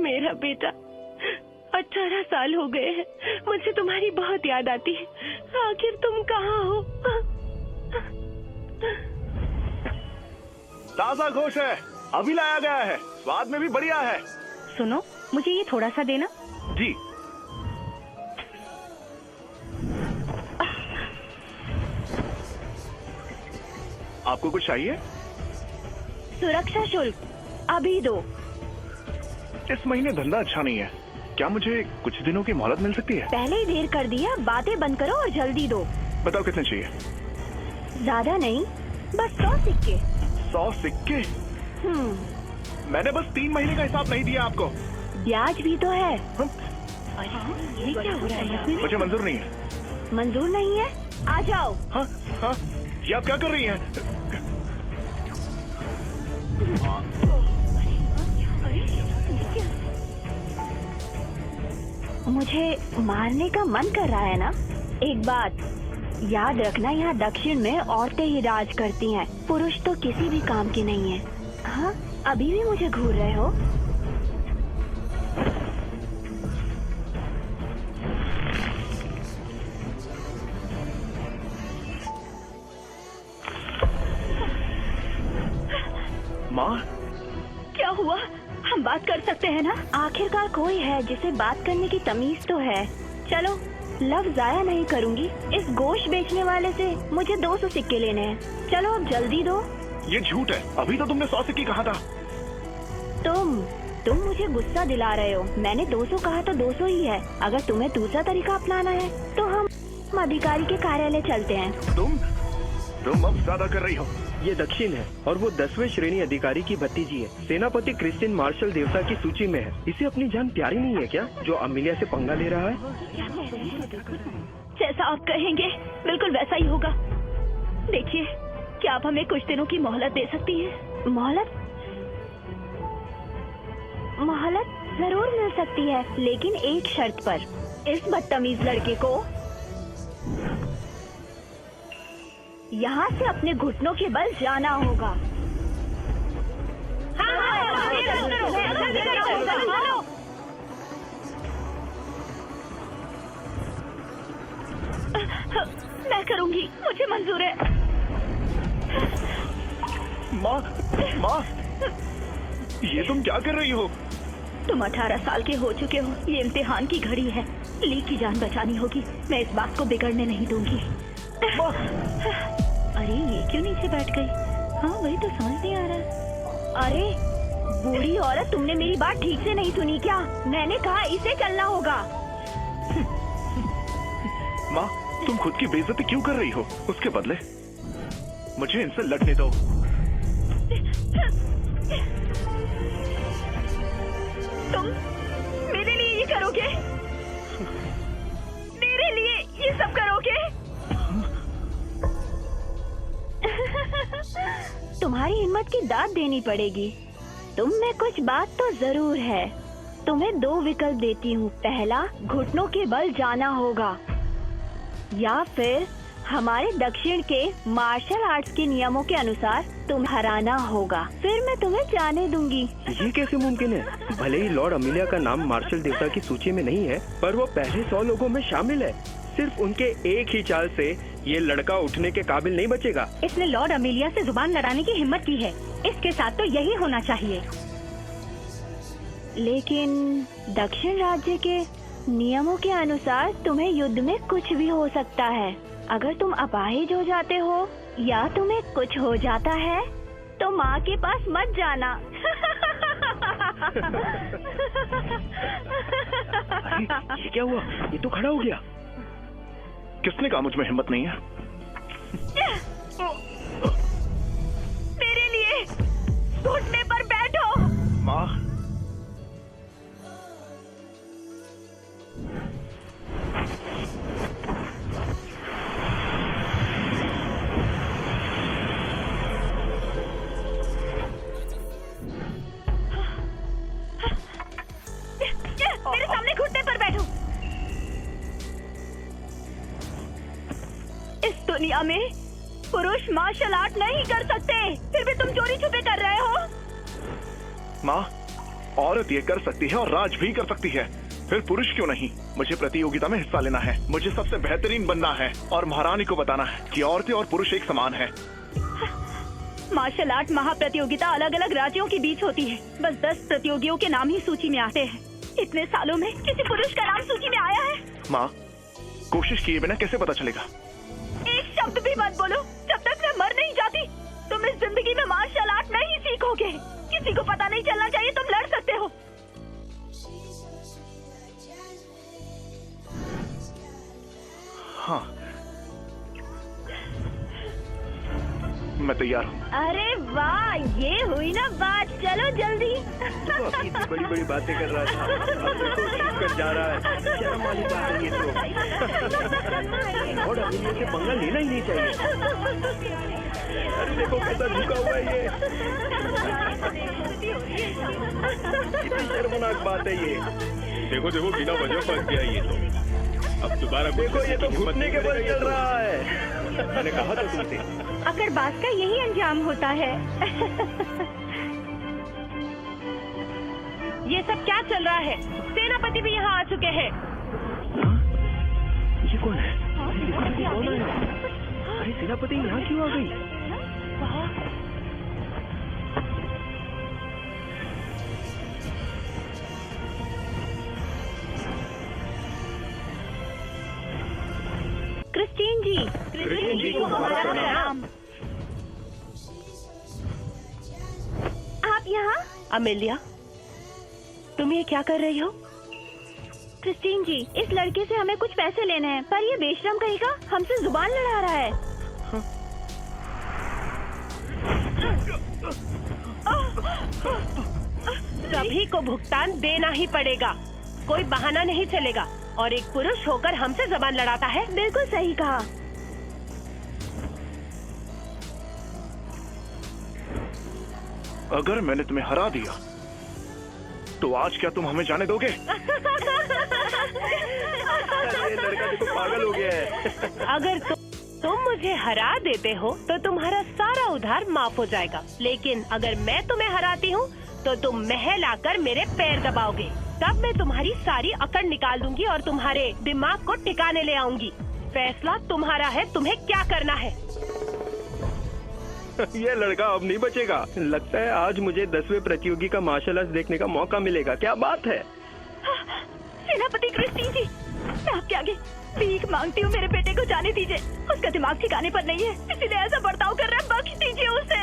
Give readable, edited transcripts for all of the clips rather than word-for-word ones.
मेरा बेटा, 18 साल हो गए हैं, मुझे तुम्हारी बहुत याद आती है। आखिर तुम कहाँ हो? ताजा गोश्त है, अभी लाया गया है, स्वाद में भी बढ़िया है। सुनो, मुझे ये थोड़ा सा देना। जी। आपको कुछ चाहिए? सुरक्षा शुल्क अभी दो। इस महीने धंधा अच्छा नहीं है, क्या मुझे कुछ दिनों की मोहलत मिल सकती है? पहले ही देर कर दिया, बातें बंद करो और जल्दी दो। बताओ कितने चाहिए? ज्यादा नहीं, बस 100 सिक्के। 100 सिक्के? मैंने बस 3 महीने का हिसाब नहीं दिया आपको। ब्याज भी तो है। ये क्या हो रहा है? मुझे मंजूर नहीं है। मंजूर नहीं है? आ जाओ। हाँ हाँ, ये आप क्या कर रही हैं? मुझे मारने का मन कर रहा है ना? एक बात याद रखना, यहाँ दक्षिण में औरतें ही राज करती हैं, पुरुष तो किसी भी काम के नहीं है। हाँ, अभी भी मुझे घूर रहे हो? माँ, क्या हुआ? हम बात कर सकते हैं ना? आखिरकार कोई है जिसे बात करने की तमीज तो है। चलो, लफ्ज जाया नहीं करूंगी। इस गोश्त बेचने वाले से मुझे 200 सिक्के लेने हैं। चलो अब जल्दी दो। ये झूठ है, अभी तो तुमने 100 सिक्के कहा था। तुम मुझे गुस्सा दिला रहे हो। मैंने 200 कहा तो 200 ही है। अगर तुम्हें दूसरा तरीका अपनाना है तो हम अधिकारी के कार्यालय चलते हैं। तुम अब ज्यादा कर रही हो। ये दक्षिण है और वो 10वें श्रेणी अधिकारी की भतीजी है। सेनापति क्रिस्टिन मार्शल देवता की सूची में है। इसे अपनी जान प्यारी नहीं है क्या, जो अमिलिया से पंगा ले रहा है? जैसा आप कहेंगे बिल्कुल वैसा ही होगा। देखिए, क्या आप हमें कुछ दिनों की मोहलत दे सकती हैं? मोहलत जरूर मिल सकती है, लेकिन एक शर्त पर। इस बदतमीज लड़के को यहाँ से अपने घुटनों के बल जाना होगा। मैं करूंगी, मुझे मंजूर है। माँ, ये तुम क्या कर रही हो? तुम 18 साल के हो चुके हो। ये इम्तिहान की घड़ी है। ली की जान बचानी होगी। मैं इस बात को बिगड़ने नहीं दूंगी। अरे ये क्यों नीचे बैठ गई? हाँ, वही तो समझ नहीं आ रहा। अरे बूढ़ी औरत, तुमने मेरी बात ठीक से नहीं सुनी क्या? मैंने कहा इसे चलना होगा। माँ, तुम खुद की बेइज्जती क्यों कर रही हो? उसके बदले मुझे इनसे लड़ने दो। तुम मेरे लिए ये करोगे? मेरे लिए ये सब करोगे? तुम्हारी हिम्मत की दाद देनी पड़ेगी। तुम में कुछ बात तो जरूर है। तुम्हें 2 विकल्प देती हूँ। पहला, घुटनों के बल जाना होगा, या फिर हमारे दक्षिण के मार्शल आर्ट्स के नियमों के अनुसार तुम हराना होगा। फिर मैं तुम्हें जाने दूंगी। ये कैसे मुमकिन है? भले ही लॉर्ड अमिलिया का नाम मार्शल देवता की सूची में नहीं है, पर वो पहले 100 लोगों में शामिल है। सिर्फ उनके एक ही चाल से ये लड़का उठने के काबिल नहीं बचेगा। इसने लॉर्ड अमिलिया से जुबान लड़ाने की हिम्मत की है। इसके साथ तो यही होना चाहिए। लेकिन दक्षिण राज्य के नियमों के अनुसार तुम्हें युद्ध में कुछ भी हो सकता है। अगर तुम अपाहिज हो जाते हो या तुम्हें कुछ हो जाता है तो माँ के पास मत जाना। अरे, ये क्या हुआ? ये तो खड़ा हो गया। किसने कहा मुझ में हिम्मत नहीं है? मेरे लिए घुटने पर बैठो। माँ, मेरे सामने घुटने पर बैठो। इस दुनिया में पुरुष मार्शल आर्ट नहीं कर सकते, फिर भी तुम चोरी छुपे कर रहे हो। माँ, औरत ये कर सकती है और राज भी कर सकती है, फिर पुरुष क्यों नहीं? मुझे प्रतियोगिता में हिस्सा लेना है, मुझे सबसे बेहतरीन बनना है और महारानी को बताना है कि औरतें और पुरुष एक समान है। मार्शल आर्ट महाप्रतियोगिता अलग अलग राज्यों के बीच होती है। बस 10 प्रतियोगियों के नाम ही सूची में आते हैं। इतने सालों में किसी पुरुष का नाम सूची में आया है? माँ, कोशिश किए बिना कैसे पता चलेगा? एक शब्द भी मत बोलो जब तक मैं मर नहीं जाती। तुम इस जिंदगी में मार्शल आर्ट नहीं सीखोगे। किसी को पता नहीं चलना चाहिए तुम लड़ सकते हो। हाँ, मैं तैयार हूँ। अरे वाह, ये हुई ना बात। चलो जल्दी। तो अभी इतनी बड़ी बड़ी बातें कर रहा था, अब देखो सीख कर जा रहा है। शर्म वाली बात है ये तो। और अभी से पंगा लेना ही नहीं चाहिए। अरे देखो कैसा झुका हुआ है ये। कितनी शर्मनाक बात है ये। देखो देखो बिना वजह फंस गया ये तो। अब दोबारा देखो ये तो घुटने के बल चल रहा है। मैंने कहा था तुमसे। अकड़बाज का यही अंजाम होता है। ये सब क्या चल रहा है? सेनापति भी यहाँ आ चुके हैं। ये कौन है? ये कौन है? अरे सेनापति यहाँ क्यों आ गई? क्रिस्टीन जी को हमारा प्रणाम। आप यहाँ? अमेलिया, तुम ये क्या कर रही हो? क्रिस्टीन जी, इस लड़के से हमें कुछ पैसे लेने हैं, पर ये बेशरम कहेगा हमसे जुबान लड़ा रहा है। सभी को भुगतान देना ही पड़ेगा, कोई बहाना नहीं चलेगा। और एक पुरुष होकर हमसे जबान लड़ाता है। बिल्कुल सही कहा। अगर मैंने तुम्हें हरा दिया तो आज क्या तुम हमें जाने दोगे? ये लड़का देखो पागल हो गया है। अगर तुम मुझे हरा देते हो तो तुम्हारा सारा उधार माफ हो जाएगा, लेकिन अगर मैं तुम्हें हराती हूँ तो तुम महल आकर मेरे पैर दबाओगे। तब मैं तुम्हारी सारी अकड़ निकाल दूंगी और तुम्हारे दिमाग को ठिकाने ले आऊंगी। फैसला तुम्हारा है, तुम्हें क्या करना है। ये लड़का अब नहीं बचेगा। लगता है आज मुझे 10वें प्रतियोगी का मार्शल आर्ट देखने का मौका मिलेगा। क्या बात है? सेनापति क्रिस्टीन जी, मैं आपके आगे भीख मांगती हूँ, मेरे बेटे को जाने दीजिए। उसका दिमाग ठिकाने पर नहीं है, इसीलिए ऐसा बर्ताव कर रहा है। बख्श दीजिए उसे।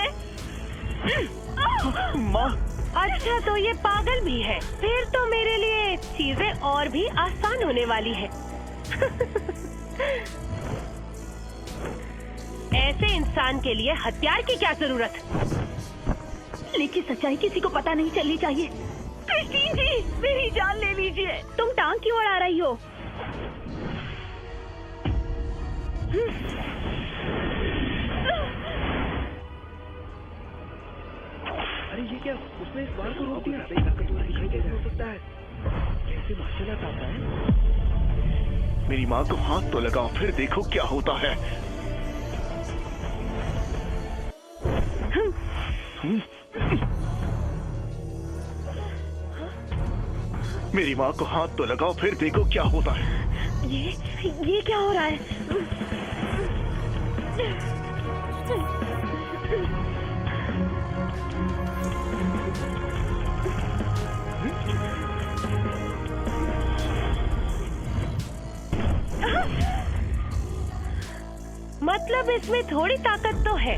माँ, अच्छा तो ये पागल भी है, फिर तो मेरे लिए चीजें और भी आसान होने वाली है। ऐसे इंसान के लिए हथियार की क्या जरूरत? लेकिन सच्चाई किसी को पता नहीं चलनी चाहिए। क्रिस्टीन जी, मेरी जान ले लीजिए। तुम टांग क्यों अड़ा रही हो? अरे ये क्या? उसने इस बार को रोक दिया। ताकतवर दिखाई दे रहा हो सकता है। कैसे मार्शल आर्ट आता है? मेरी माँ को हाथ तो लगाओ, फिर देखो क्या होता है। मेरी माँ को हाथ तो लगाओ, फिर देखो क्या होता है। ये क्या हो रहा है? मतलब इसमें थोड़ी ताकत तो है।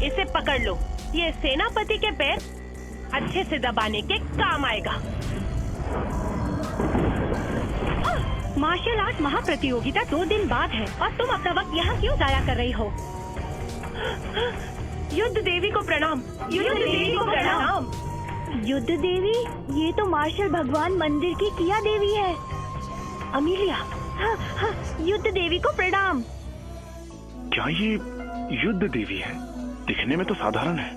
इसे पकड़ लो, ये सेनापति के पैर अच्छे से दबाने के काम आएगा। मार्शल आर्ट महाप्रतियोगिता 2 दिन बाद है और तुम अपना वक्त यहाँ क्यों जाया कर रही हो? युद्ध देवी को प्रणाम। युद्ध देवी को प्रणाम। युद्ध देवी? ये तो मार्शल भगवान मंदिर की किया देवी है। अमीलिया। हाँ, युद्ध देवी को प्रणाम। क्या ये युद्ध देवी है? दिखने में तो साधारण है।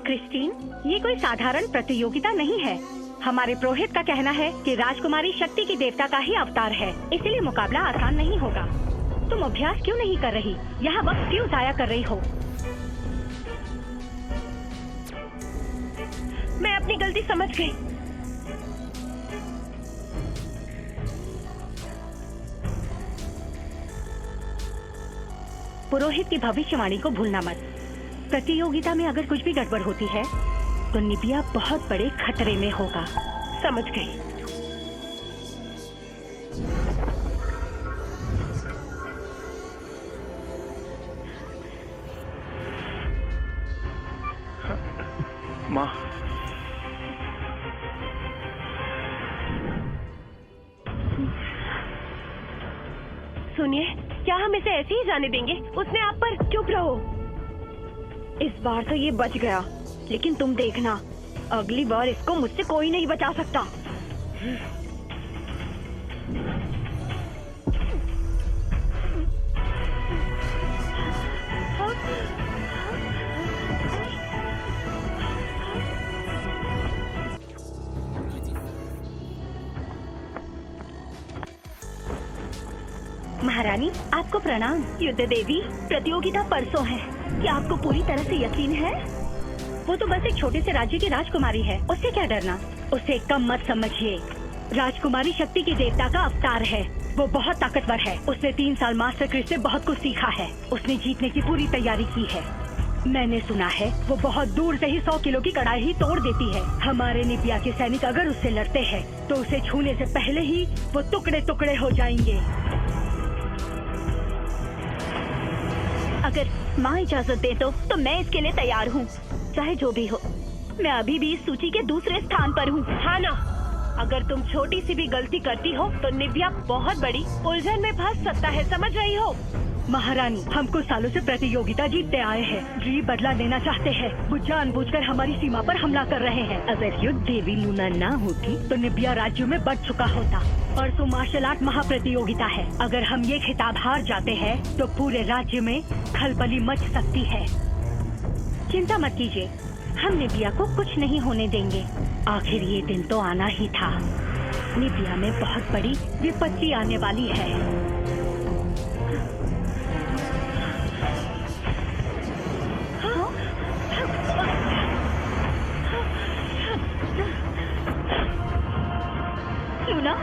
क्रिस्टीन, ये कोई साधारण प्रतियोगिता नहीं है। हमारे पुरोहित का कहना है कि राजकुमारी शक्ति की देवता का ही अवतार है, इसलिए मुकाबला आसान नहीं होगा। तुम अभ्यास क्यों नहीं कर रही? यहाँ वक्त क्यों जाया कर रही हो? मैं अपनी गलती समझ गई। पुरोहित की भविष्यवाणी को भूलना मत। प्रतियोगिता में अगर कुछ भी गड़बड़ होती है तो निबिया बहुत बड़े खतरे में होगा। समझ गई। माँ, सुनिए, क्या हम इसे ऐसे ही जाने देंगे? उसने आप पर। चुप रहो। इस बार तो ये बच गया, लेकिन तुम देखना, अगली बार इसको मुझसे कोई नहीं बचा सकता। महारानी, आपको प्रणाम। युद्ध देवी, प्रतियोगिता परसों है। क्या आपको पूरी तरह से यकीन है? वो तो बस एक छोटे से राज्य की राजकुमारी है, उससे क्या डरना। उसे कम मत समझिए। राजकुमारी शक्ति की देवता का अवतार है। वो बहुत ताकतवर है। उसने 3 साल मास्टर क्रिस से बहुत कुछ सीखा है। उसने जीतने की पूरी तैयारी की है। मैंने सुना है वो बहुत दूर से ही 100 किलो की कड़ाई ही तोड़ देती है। हमारे निबिया के सैनिक अगर उससे लड़ते हैं तो उसे छूने से पहले ही वो टुकड़े टुकड़े हो जाएंगे। अगर माँ इजाजत दे तो मैं इसके लिए तैयार हूँ, चाहे जो भी हो। मैं अभी भी इस सूची के दूसरे स्थान पर हूँ। हाँ ना, अगर तुम छोटी सी भी गलती करती हो तो निबिया बहुत बड़ी उलझन में फंस सकता है, समझ रही हो? महारानी, हम कुछ सालों से प्रतियोगिता जीतते आए हैं। जी बदला लेना चाहते हैं। वो जानबूझकर हमारी सीमा पर हमला कर रहे हैं। अगर युद्ध देवी लूना ना होती तो निबिया राज्यों में बढ़ चुका होता। और तो मार्शल आर्ट महाप्रतियोगिता है। अगर हम ये खिताब हार जाते हैं तो पूरे राज्य में खलबली मच सकती है। चिंता मत कीजिए, हम निबिया को कुछ नहीं होने देंगे। आखिर ये दिन तो आना ही था। निबिया में बहुत बड़ी विपत्ति आने वाली है। लूना,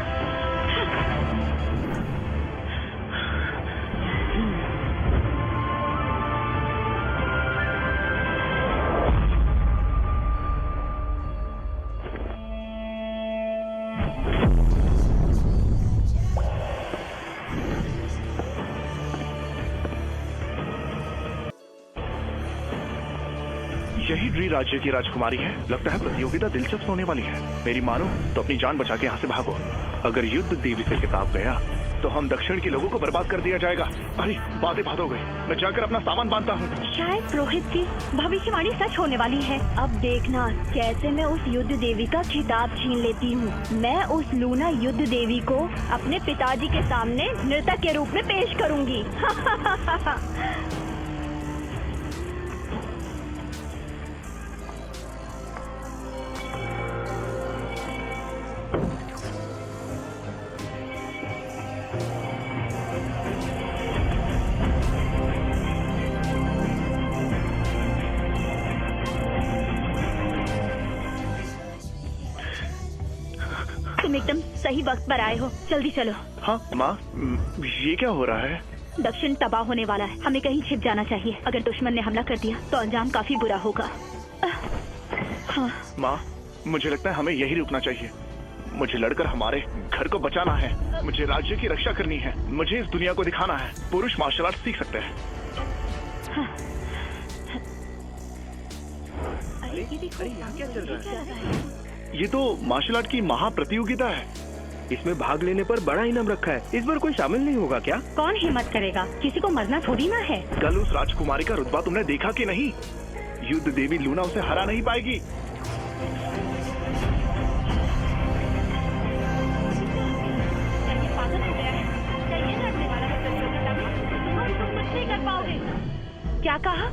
यही ड्री राज्य की राजकुमारी है। लगता है प्रतियोगिता दिलचस्प होने वाली है। मेरी मानो तो अपनी जान बचा के यहाँ से भागो। अगर युद्ध देवी से खिताब गया तो हम दक्षिण के लोगों को बर्बाद कर दिया जाएगा। अरे बातें बात हो गई, मैं जाकर अपना सामान बांधता हूँ। शायद पुरोहित की भविष्यवाणी सच होने वाली है। अब देखना कैसे मैं उस युद्ध देवी का खिताब छीन लेती हूँ। मैं उस लूना युद्ध देवी को अपने पिताजी के सामने नृतक के रूप में पेश करूँगी। तुम एकदम सही वक्त पर आए हो, जल्दी चलो। हाँ माँ, ये क्या हो रहा है? दक्षिण तबाह होने वाला है। हमें कहीं छिप जाना चाहिए। अगर दुश्मन ने हमला कर दिया तो अंजाम काफी बुरा होगा। हाँ माँ, मुझे लगता है हमें यही रुकना चाहिए। मुझे लड़कर हमारे घर को बचाना है। मुझे राज्य की रक्षा करनी है। मुझे इस दुनिया को दिखाना है पुरुष मार्शल आर्ट सीख सकते हैं। हाँ। क्या चल रहा है? ये तो मार्शल आर्ट की महाप्रतियोगिता है। इसमें भाग लेने पर बड़ा इनाम रखा है। इस बार कोई शामिल नहीं होगा क्या? कौन हिम्मत करेगा? किसी को मरना थोड़ी ना है। कल उस राजकुमारी का रुतबा तुमने देखा कि नहीं? युद्ध देवी लूना उसे हरा नहीं पाएगी। क्या कहा?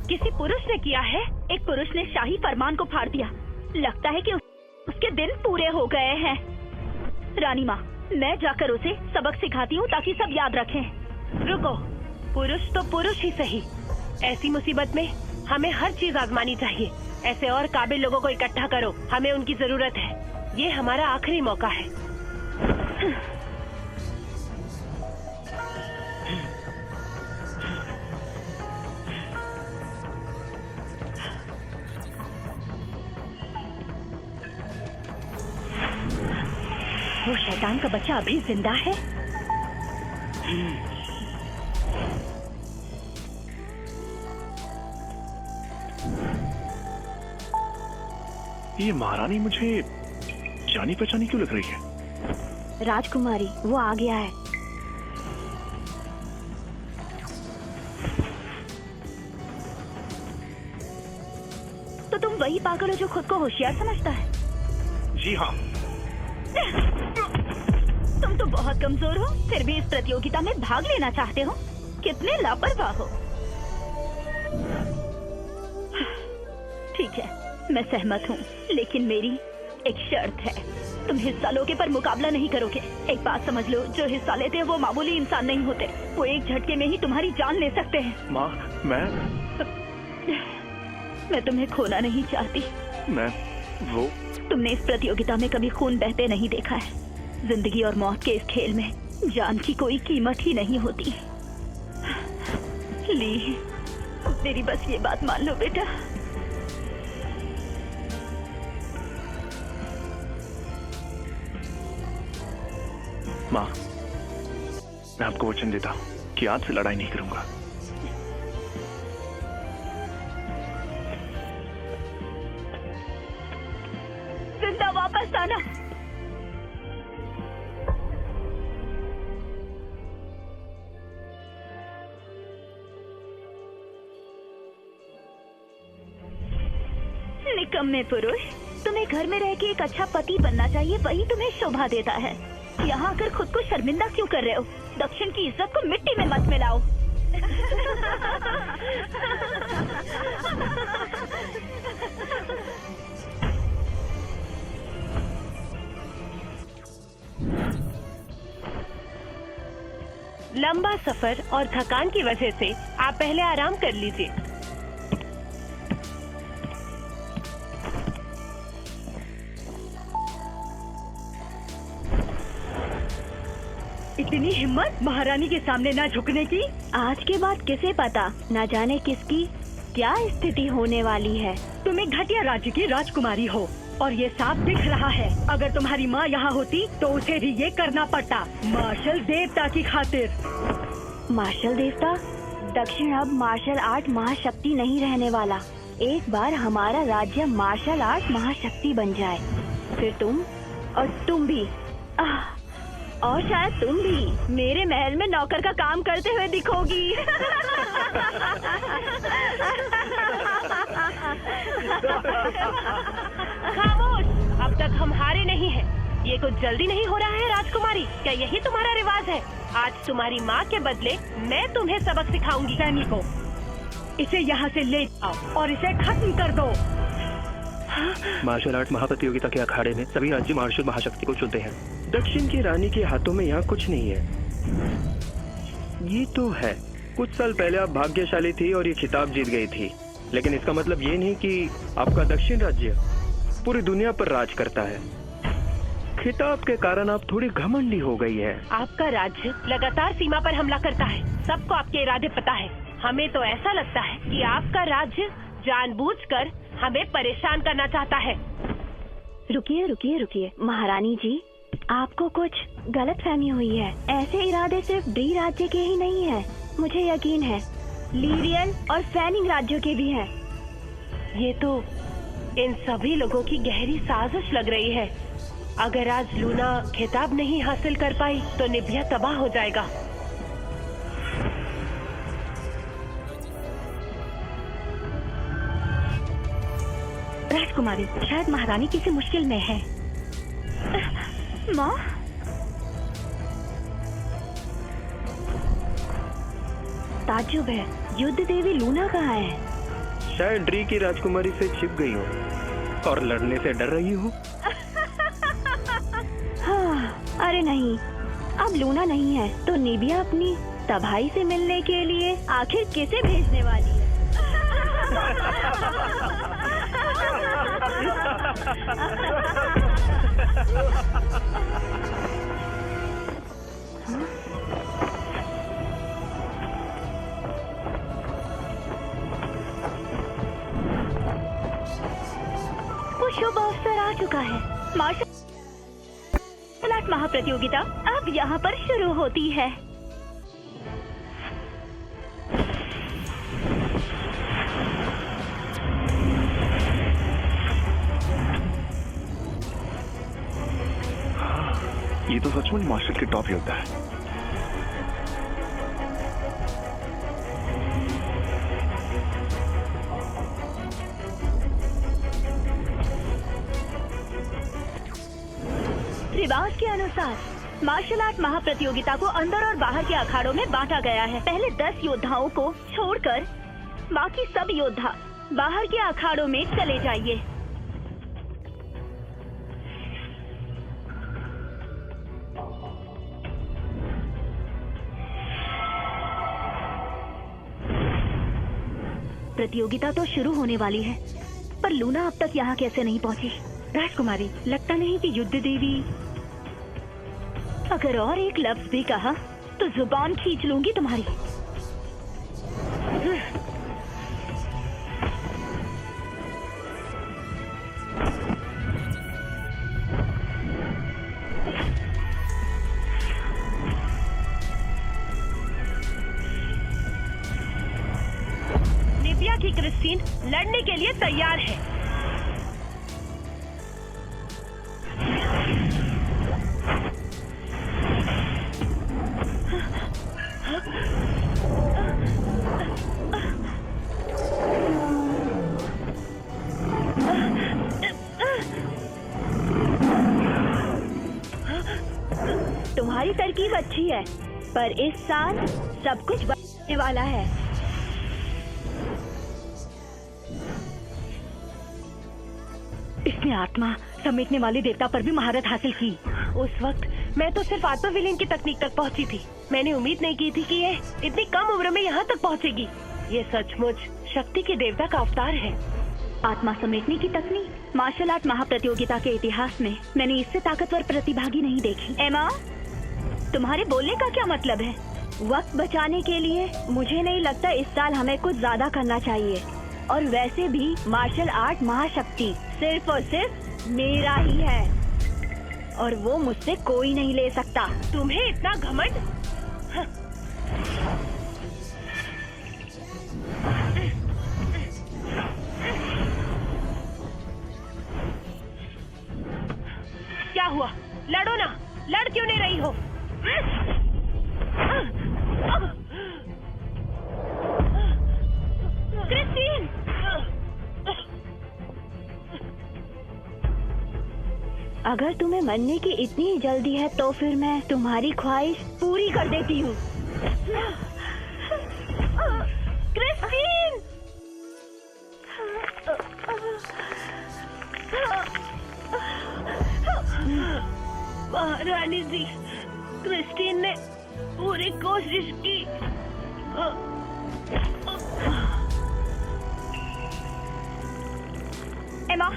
किसी पुरुष ने किया है? एक पुरुष ने शाही फरमान को फाड़ दिया। लगता है कि उसके दिन पूरे हो गए हैं। रानी माँ, मैं जाकर उसे सबक सिखाती हूँ ताकि सब याद रखें। रुको, पुरुष तो पुरुष ही सही। ऐसी मुसीबत में हमें हर चीज आजमानी चाहिए। ऐसे और काबिल लोगों को इकट्ठा करो, हमें उनकी जरूरत है। ये हमारा आखिरी मौका है। वो शैतान का बच्चा अभी जिंदा है? ये महारानी मुझे जानी पहचानी क्यों लग रही है? राजकुमारी, वो आ गया है। तो तुम वही पागल हो जो खुद को होशियार समझता है। जी हाँ। तुम तो बहुत कमजोर हो, फिर भी इस प्रतियोगिता में भाग लेना चाहते हो। कितने लापरवाह हो। ठीक है, मैं सहमत हूँ, लेकिन मेरी एक शर्त है। तुम हिस्सा लोगे पर मुकाबला नहीं करोगे। एक बात समझ लो, जो हिस्सा लेते हैं वो मामूली इंसान नहीं होते। वो एक झटके में ही तुम्हारी जान ले सकते हैं। माँ, मैं तुम्हें खोना नहीं चाहती। वो तुमने इस प्रतियोगिता में कभी खून बहते नहीं देखा है। जिंदगी और मौत के इस खेल में जान की कोई कीमत ही नहीं होती। ली, मेरी बस ये बात मान लो बेटा। माँ, मैं आपको वचन देता हूँ कि आज से लड़ाई नहीं करूंगा। जिंदा वापस आना। निकम्मे पुरुष, तुम्हें घर में रह के एक अच्छा पति बनना चाहिए, वही तुम्हें शोभा देता है। यहाँ आकर खुद को शर्मिंदा क्यों कर रहे हो? दक्षिण की इज्जत को मिट्टी में मत मिलाओ। लंबा सफर और थकान की वजह से आप पहले आराम कर लीजिए। इतनी हिम्मत महारानी के सामने ना झुकने की। आज के बाद किसे पता, न जाने किसकी क्या स्थिति होने वाली है। तुम एक घटिया राज्य की राजकुमारी हो और ये साफ दिख रहा है। अगर तुम्हारी माँ यहाँ होती तो उसे भी ये करना पड़ता, मार्शल देवता की खातिर। मार्शल देवता? दक्षिण अब मार्शल आर्ट महाशक्ति नहीं रहने वाला। एक बार हमारा राज्य मार्शल आर्ट महाशक्ति बन जाए, फिर तुम और तुम भी और शायद तुम भी मेरे महल में नौकर का काम करते हुए दिखोगी। खामोश, अब तक हम हारे नहीं हैं। ये कुछ जल्दी नहीं हो रहा है राजकुमारी? क्या यही तुम्हारा रिवाज है? आज तुम्हारी माँ के बदले मैं तुम्हें सबक सिखाऊंगी। सैनिकों, इसे यहाँ से ले जाओ और इसे खत्म कर दो। मार्शल आर्ट महाप्रतियोगिता के अखाड़े में सभी राज्य मार्शल महाशक्ति को चुनते हैं। दक्षिण की रानी के हाथों में यहाँ कुछ नहीं है। ये तो है, कुछ साल पहले आप भाग्यशाली थी और ये खिताब जीत गई थी, लेकिन इसका मतलब ये नहीं कि आपका दक्षिण राज्य पूरी दुनिया पर राज करता है। खिताब के कारण आप थोड़ी घमंडी हो गई है। आपका राज्य लगातार सीमा पर हमला करता है। सबको आपके इरादे पता है। हमें तो ऐसा लगता है कि आपका राज्य जानबूझकर हमें परेशान करना चाहता है। रुकिए रुकिए रुकिए महारानी जी, आपको कुछ गलतफहमी हुई है। ऐसे इरादे सिर्फ डी राज्य के ही नहीं है, मुझे यकीन है लीरियल और फैनिंग राज्यों के भी हैं। ये तो इन सभी लोगों की गहरी साजिश लग रही है। अगर आज लूना खिताब नहीं हासिल कर पाई तो निबिया तबाह हो जाएगा। राजकुमारी, शायद महारानी किसी मुश्किल में है। माँ, ताज्जुब है, युद्ध देवी लूना कहाँ है? शायद ड्री की राजकुमारी से छिप गई हो और लड़ने से डर रही हो। हाँ, अरे नहीं, अब लूना नहीं है तो निबिया अपनी तबाही से मिलने के लिए आखिर किसे भेजने वाली है? वो शुभ अवसर आ चुका है। मार्शल मार्शल महाप्रतियोगिता अब यहाँ पर शुरू होती है। ये तो सचमुच मार्शल के टॉप योद्धा है। रिवाज के अनुसार मार्शल आर्ट महाप्रतियोगिता को अंदर और बाहर के अखाड़ों में बांटा गया है। पहले 10 योद्धाओं को छोड़कर बाकी सब योद्धा बाहर के अखाड़ों में चले जाइए। प्रतियोगिता तो शुरू होने वाली है, पर लूना अब तक यहाँ कैसे नहीं पहुँची? राजकुमारी, लगता नहीं कि युद्ध देवी। अगर और एक लफ्ज भी कहा तो जुबान खींच लूंगी तुम्हारी। निव्या की क्रिस्टीन लड़ने के लिए तैयार है। तुम्हारी तरकीब अच्छी है, पर इस साल सब कुछ बदलने वाला है। इसने आत्मा समेटने वाले देवता पर भी महारत हासिल की। उस वक्त मैं तो सिर्फ आत्मा विलीन की तकनीक तक पहुंची थी। मैंने उम्मीद नहीं की थी कि ये इतनी कम उम्र में यहाँ तक पहुंचेगी। ये सचमुच शक्ति के देवता का अवतार है। आत्मा समेटने की तकनीक मार्शल आर्ट महाप्रतियोगिता के इतिहास में मैंने इससे ताकतवर प्रतिभागी नहीं देखी। एमा, तुम्हारे बोलने का क्या मतलब है? वक्त बचाने के लिए मुझे नहीं लगता इस साल हमें कुछ ज्यादा करना चाहिए। और वैसे भी मार्शल आर्ट महाशक्ति सिर्फ और सिर्फ मेरा ही है, और वो मुझसे कोई नहीं ले सकता। तुम्हें इतना घमंड? क्या हुआ? लड़ो ना, लड़ क्यों नहीं रही हो? क्रिस्टीन! अगर तुम्हें मरने की इतनी जल्दी है तो फिर मैं तुम्हारी ख्वाहिश पूरी कर देती हूँ। क्रिस्टीन! महारानी जी, क्रिस्टीन ने पूरी कोशिश की। एमा,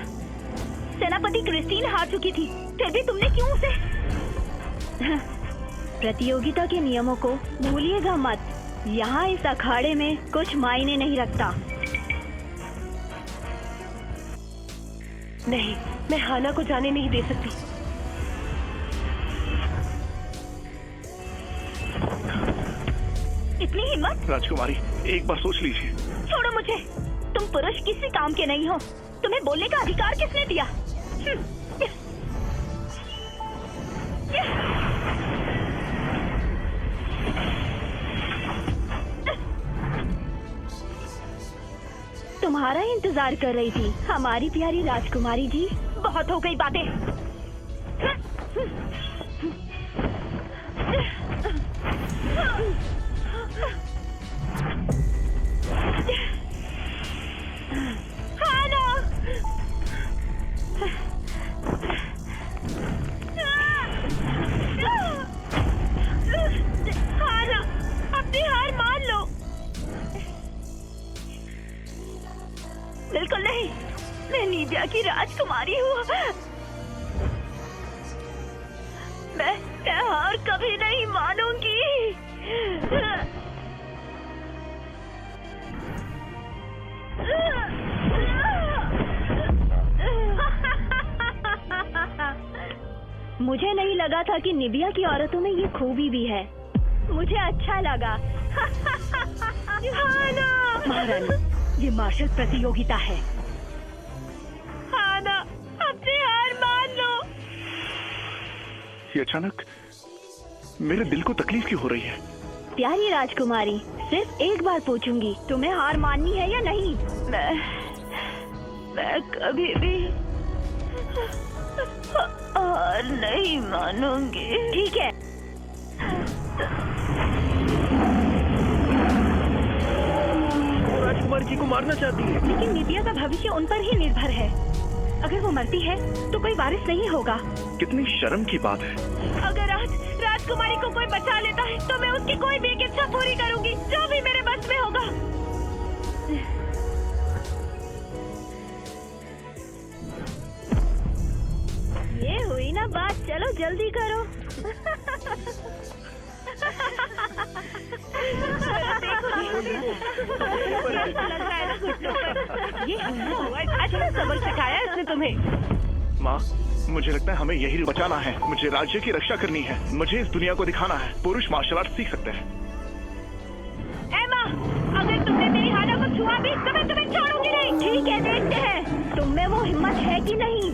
सेनापति क्रिस्टीन हार चुकी थी, फिर भी तुमने क्यों उसे? प्रतियोगिता के नियमों को भूलिएगा मत। यहाँ इस अखाड़े में कुछ मायने नहीं रखता। नहीं, मैं हाना को जाने नहीं दे सकती। इतनी हिम्मत? राजकुमारी, एक बार सोच लीजिए। छोड़ो मुझे। तुम पुरुष किसी काम के नहीं हो। तुम्हें बोलने का अधिकार किसने दिया? तुम्हारा इंतजार कर रही थी हमारी प्यारी राजकुमारी जी। बहुत हो गई बातें। अपनी हार मान लो। बिल्कुल नहीं, मैं निव्या की राजकुमारी हूँ। मैं हार कभी नहीं मानूंगी। मुझे नहीं लगा था कि निबिया की औरतों में ये खूबी भी है। मुझे अच्छा लगा। महारानी, ये मार्शल प्रतियोगिता है। हाना, अपनी हार मान लो। ये अचानक मेरे दिल को तकलीफ क्यों हो रही है? प्यारी राजकुमारी, सिर्फ एक बार पूछूंगी, तुम्हें हार माननी है या नहीं? मैं कभी भी हार नहीं मानूंगी। ठीक है। राजकुमारी जी को मारना चाहती है। लेकिन निबिया का भविष्य उन पर ही निर्भर है। अगर वो मरती है तो कोई वारिस नहीं होगा। कितनी शर्म की बात है। अगर आज राजकुमारी को कोई बचा लेता है तो मैं उसकी कोई भी एक इच्छा पूरी करूंगी, जो भी मेरे बस में होगा। ये हुई ना बात, चलो जल्दी करो। ये अच्छा सबक सिखाया इसने तुम्हें। माँ, मुझे लगता है हमें यही बचाना है। मुझे राज्य की रक्षा करनी है। मुझे इस दुनिया को दिखाना है पुरुष मार्शल आर्ट सीख सकते हैं। एमा, अगर तुमने मेरी हाना को छुआ भी तो मैं तुम्हें छोड़ूंगी नहीं। ठीक है, देखते हैं तुम में वो हिम्मत है कि नहीं।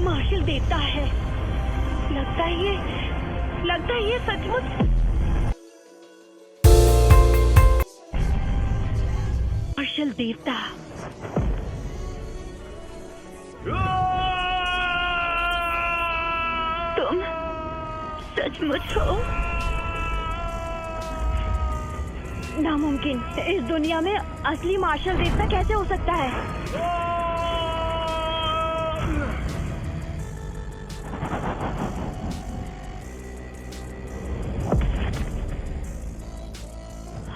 मार्शल देवता है। लगता है ये सचमुच। मार्शल देवता। तुम सचमुच हो? नामुमकिन। इस दुनिया में असली मार्शल देवता कैसे हो सकता है?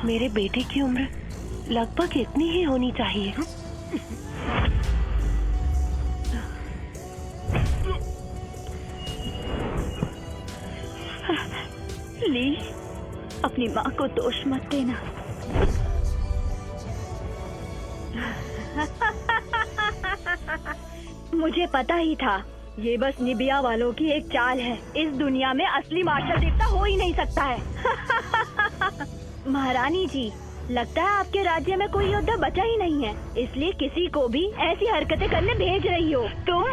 मेरे बेटे की उम्र लगभग इतनी ही होनी चाहिए। ली, अपनी माँ को दोष मत देना। मुझे पता ही था, ये बस निबिया वालों की एक चाल है। इस दुनिया में असली मार्शल देवता हो ही नहीं सकता है। महारानी जी, लगता है आपके राज्य में कोई योद्धा बचा ही नहीं है, इसलिए किसी को भी ऐसी हरकतें करने भेज रही हो तुम।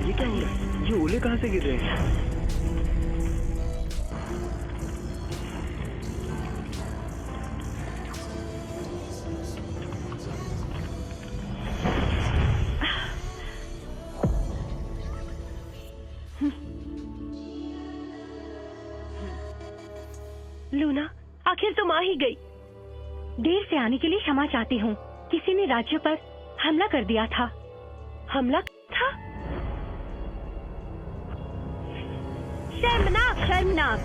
ये क्या हो रहा है? ये ओले कहाँ से गिर रहे हैं? लूना, आखिर तुम आ ही गई। देर से आने के लिए क्षमा चाहती हूँ। किसी ने राज्य पर हमला कर दिया था। हमला था? शर्मनाक, शर्मनाक।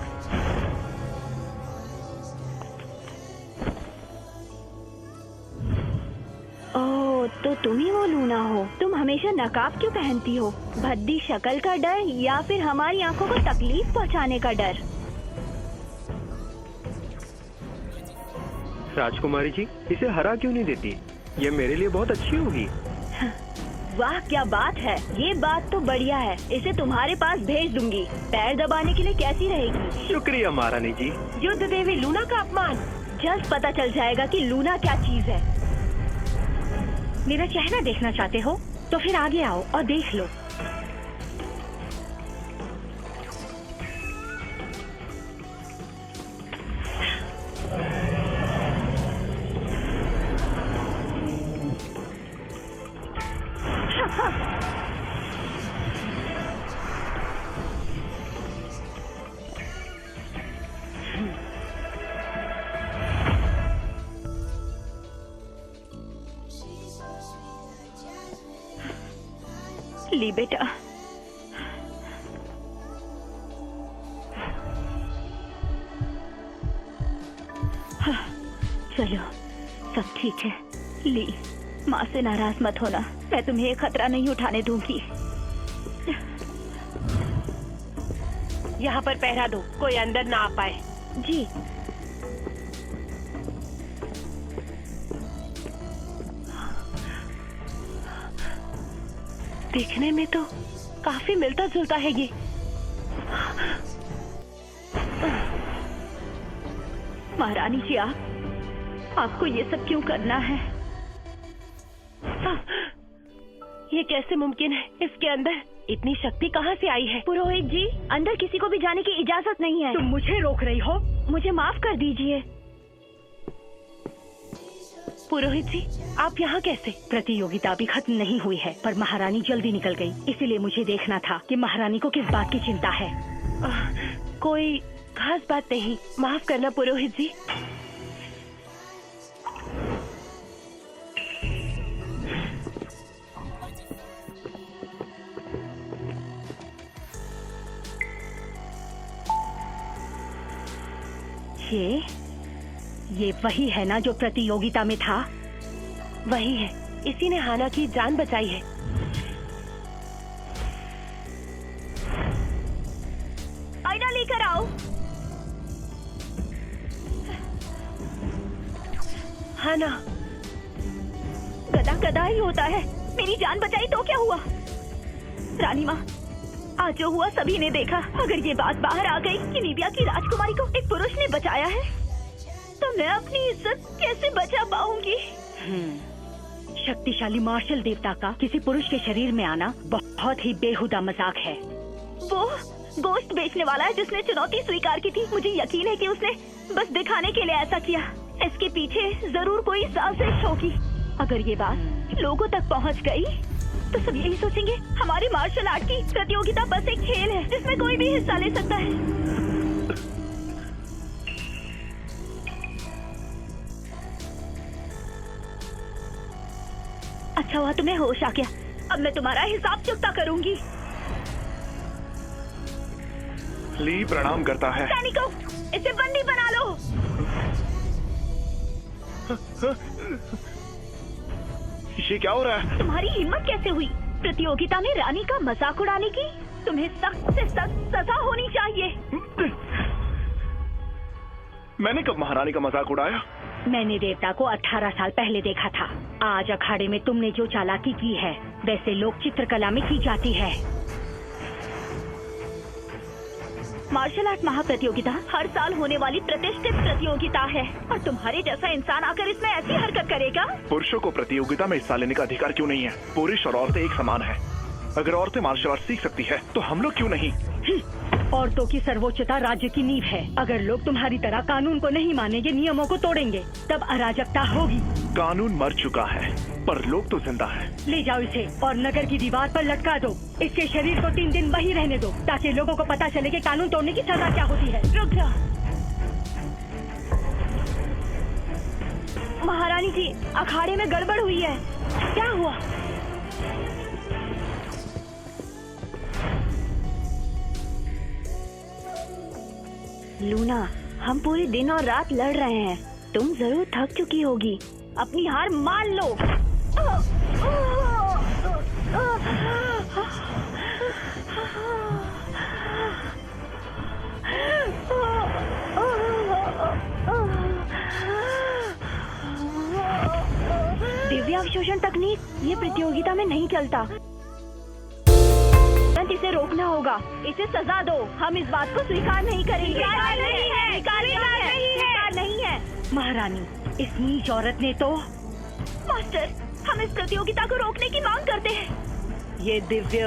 ओह, तो तुम ही वो लूना हो। तुम हमेशा नकाब क्यों पहनती हो? भद्दी शक्ल का डर या फिर हमारी आंखों को तकलीफ पहुंचाने का डर? राजकुमारी जी, इसे हरा क्यों नहीं देती? ये मेरे लिए बहुत अच्छी होगी। वाह, क्या बात है। ये बात तो बढ़िया है। इसे तुम्हारे पास भेज दूंगी। पैर दबाने के लिए कैसी रहेगी? शुक्रिया महारानी जी। युद्ध देवी लूना का अपमान। जल्द पता चल जाएगा कि लूना क्या चीज है। मेरा चेहरा देखना चाहते हो तो फिर आगे आओ और देख लो। ली बेटा। हाँ, चलो सब ठीक है। ली, माँ से नाराज मत होना, मैं तुम्हें खतरा नहीं उठाने दूंगी। यहाँ पर पहरा दो, कोई अंदर ना आ पाए। जी। देखने में तो काफी मिलता जुलता है ये। महारानी जी, आपको ये सब क्यों करना है? ये कैसे मुमकिन है? इसके अंदर इतनी शक्ति कहाँ से आई है? पुरोहित जी, अंदर किसी को भी जाने की इजाजत नहीं है। तुम मुझे रोक रही हो? मुझे माफ कर दीजिए। पुरोहित जी, आप यहाँ कैसे? प्रतियोगिता अभी खत्म नहीं हुई है, पर महारानी जल्दी निकल गई, इसीलिए मुझे देखना था कि महारानी को किस बात की चिंता है। कोई खास बात नहीं, माफ करना पुरोहित जी। ये वही है ना जो प्रतियोगिता में था? वही है, इसी ने हाना की जान बचाई है। आईना लेकर आओ। हाना, गदा गदा ही होता है, मेरी जान बचाई तो क्या हुआ? रानी माँ, आज जो हुआ सभी ने देखा। अगर ये बात बाहर आ गई कि निबिया की राजकुमारी को एक पुरुष ने बचाया है, तो मैं अपनी इज्जत कैसे बचा पाऊंगी? शक्तिशाली मार्शल देवता का किसी पुरुष के शरीर में आना बहुत ही बेहुदा मजाक है। वो गोश्त बेचने वाला है जिसने चुनौती स्वीकार की थी। मुझे यकीन है कि उसने बस दिखाने के लिए ऐसा किया। इसके पीछे जरूर कोई साजिश होगी। अगर ये बात लोगों तक पहुंच गई, तो सब यही सोचेंगे हमारी मार्शल आर्ट की प्रतियोगिता बस एक खेल है जिसमें कोई भी हिस्सा ले सकता है। अच्छा हुआ तुम्हें होश आ गया। अब मैं तुम्हारा हिसाब चुकता करूंगी। ली प्रणाम करता है। सैनिकों, इसे बंदी बना लो। ये क्या हो रहा है? तुम्हारी हिम्मत कैसे हुई प्रतियोगिता में रानी का मजाक उड़ाने की? तुम्हें सख्त से सख्त सजा होनी चाहिए। मैंने कब महारानी का मजाक उड़ाया? मैंने देवता को 18 साल पहले देखा था। आज अखाड़े में तुमने जो चालाकी की है, वैसे लोक चित्रकला में की जाती है। मार्शल आर्ट महाप्रतियोगिता हर साल होने वाली प्रतिष्ठित प्रतियोगिता है, और तुम्हारे जैसा इंसान आकर इसमें ऐसी हरकत करेगा? पुरुषों को प्रतियोगिता में हिस्सा लेने का अधिकार क्यों नहीं है? पुरुष और औरतें एक समान है। अगर औरतें मार्शल आर्ट सीख सकती है, तो हम लोग क्यों नहीं? औरतों की सर्वोच्चता राज्य की नींव है। अगर लोग तुम्हारी तरह कानून को नहीं मानेंगे, नियमों को तोड़ेंगे, तब अराजकता होगी। कानून मर चुका है, पर लोग तो जिंदा हैं। ले जाओ इसे और नगर की दीवार पर लटका दो। इसके शरीर को 3 दिन वहीं रहने दो, ताकि लोगों को पता चले कि कानून तोड़ने की सजा क्या होती है। रुक जा। महारानी जी, अखाड़े में गड़बड़ हुई है। क्या हुआ? लूना, हम पूरे दिन और रात लड़ रहे हैं। तुम जरूर थक चुकी होगी। अपनी हार मान लो। दिव्यावशोषण तकनीक ये प्रतियोगिता में नहीं चलता। इसे रोकना होगा। इसे सजा दो। हम इस बात को स्वीकार नहीं करेंगे। स्वीकार नहीं है। महारानी, इस नीच औरत ने तो। मास्टर, हम इस प्रतियोगिता को रोकने की मांग करते हैं। ये दिव्य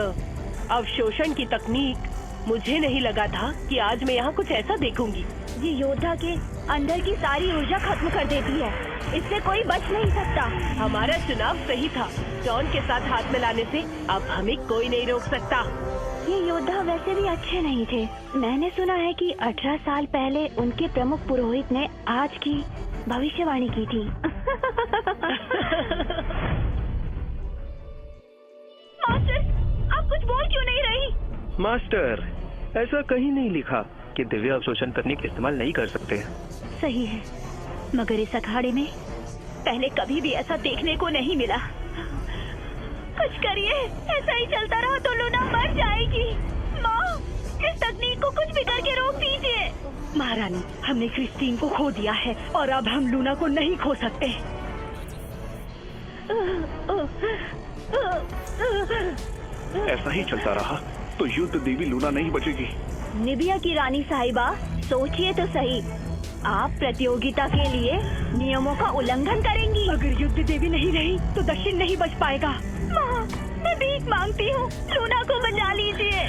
अवशोषण की तकनीक, मुझे नहीं लगा था कि आज मैं यहाँ कुछ ऐसा देखूंगी। ये योद्धा के अंदर की सारी ऊर्जा खत्म कर देती है। इससे कोई बच नहीं सकता। हमारा चुनाव सही था। जॉन के साथ हाथ मिलाने से अब हमें कोई नहीं रोक सकता। ये योद्धा वैसे भी अच्छे नहीं थे। मैंने सुना है कि 18 साल पहले उनके प्रमुख पुरोहित ने आज की भविष्यवाणी की थी। मास्टर, आप मास्टर, ऐसा कहीं नहीं लिखा कि दिव्य अवशोषण तकनीक इस्तेमाल नहीं कर सकते। सही है, मगर इस अखाड़े में पहले कभी भी ऐसा देखने को नहीं मिला। कुछ करिए, ऐसा ही चलता रहा तो लूना मर जाएगी। माँ, इस तकनीक को कुछ भी करके रोक दीजिए। महारानी, हमने क्रिस्टीन को खो दिया है और अब हम लूना को नहीं खो सकते। ऐसा ही चलता रहा तो युद्ध देवी लूना नहीं बचेगी। निबिया की रानी साहिबा, सोचिए तो सही, आप प्रतियोगिता के लिए नियमों का उल्लंघन करेंगी। अगर युद्ध देवी नहीं रही तो दक्षिण नहीं बच पाएगा। माँ, मैं भीख मांगती हूँ, लूना को बचा लीजिए।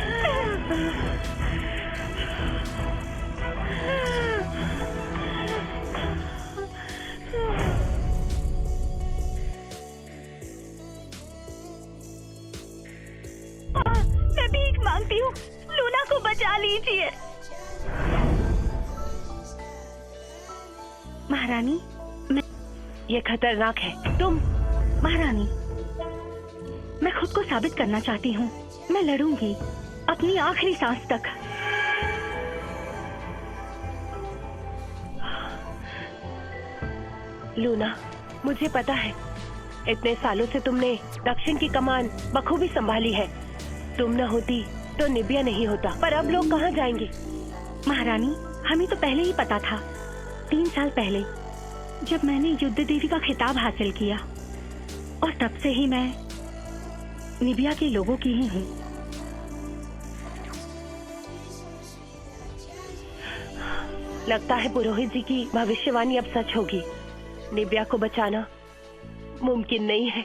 मैं भीख मांगती हूँ, लूना को बचा लीजिए। महारानी, ये खतरनाक है। तुम महारानी, मैं खुद को साबित करना चाहती हूँ। मैं लड़ूंगी अपनी आखिरी सांस तक। लूना, मुझे पता है इतने सालों से तुमने दक्षिण की कमान बखूबी संभाली है। तुम न होती तो निबिया नहीं होता। पर अब लोग कहाँ जाएंगे? महारानी, हमें तो पहले ही पता था। 3 साल पहले जब मैंने युद्ध देवी का खिताब हासिल किया, और तब से ही मैं निबिया के लोगों की ही हूँ। लगता है पुरोहित जी की भविष्यवाणी अब सच होगी। निबिया को बचाना मुमकिन नहीं है।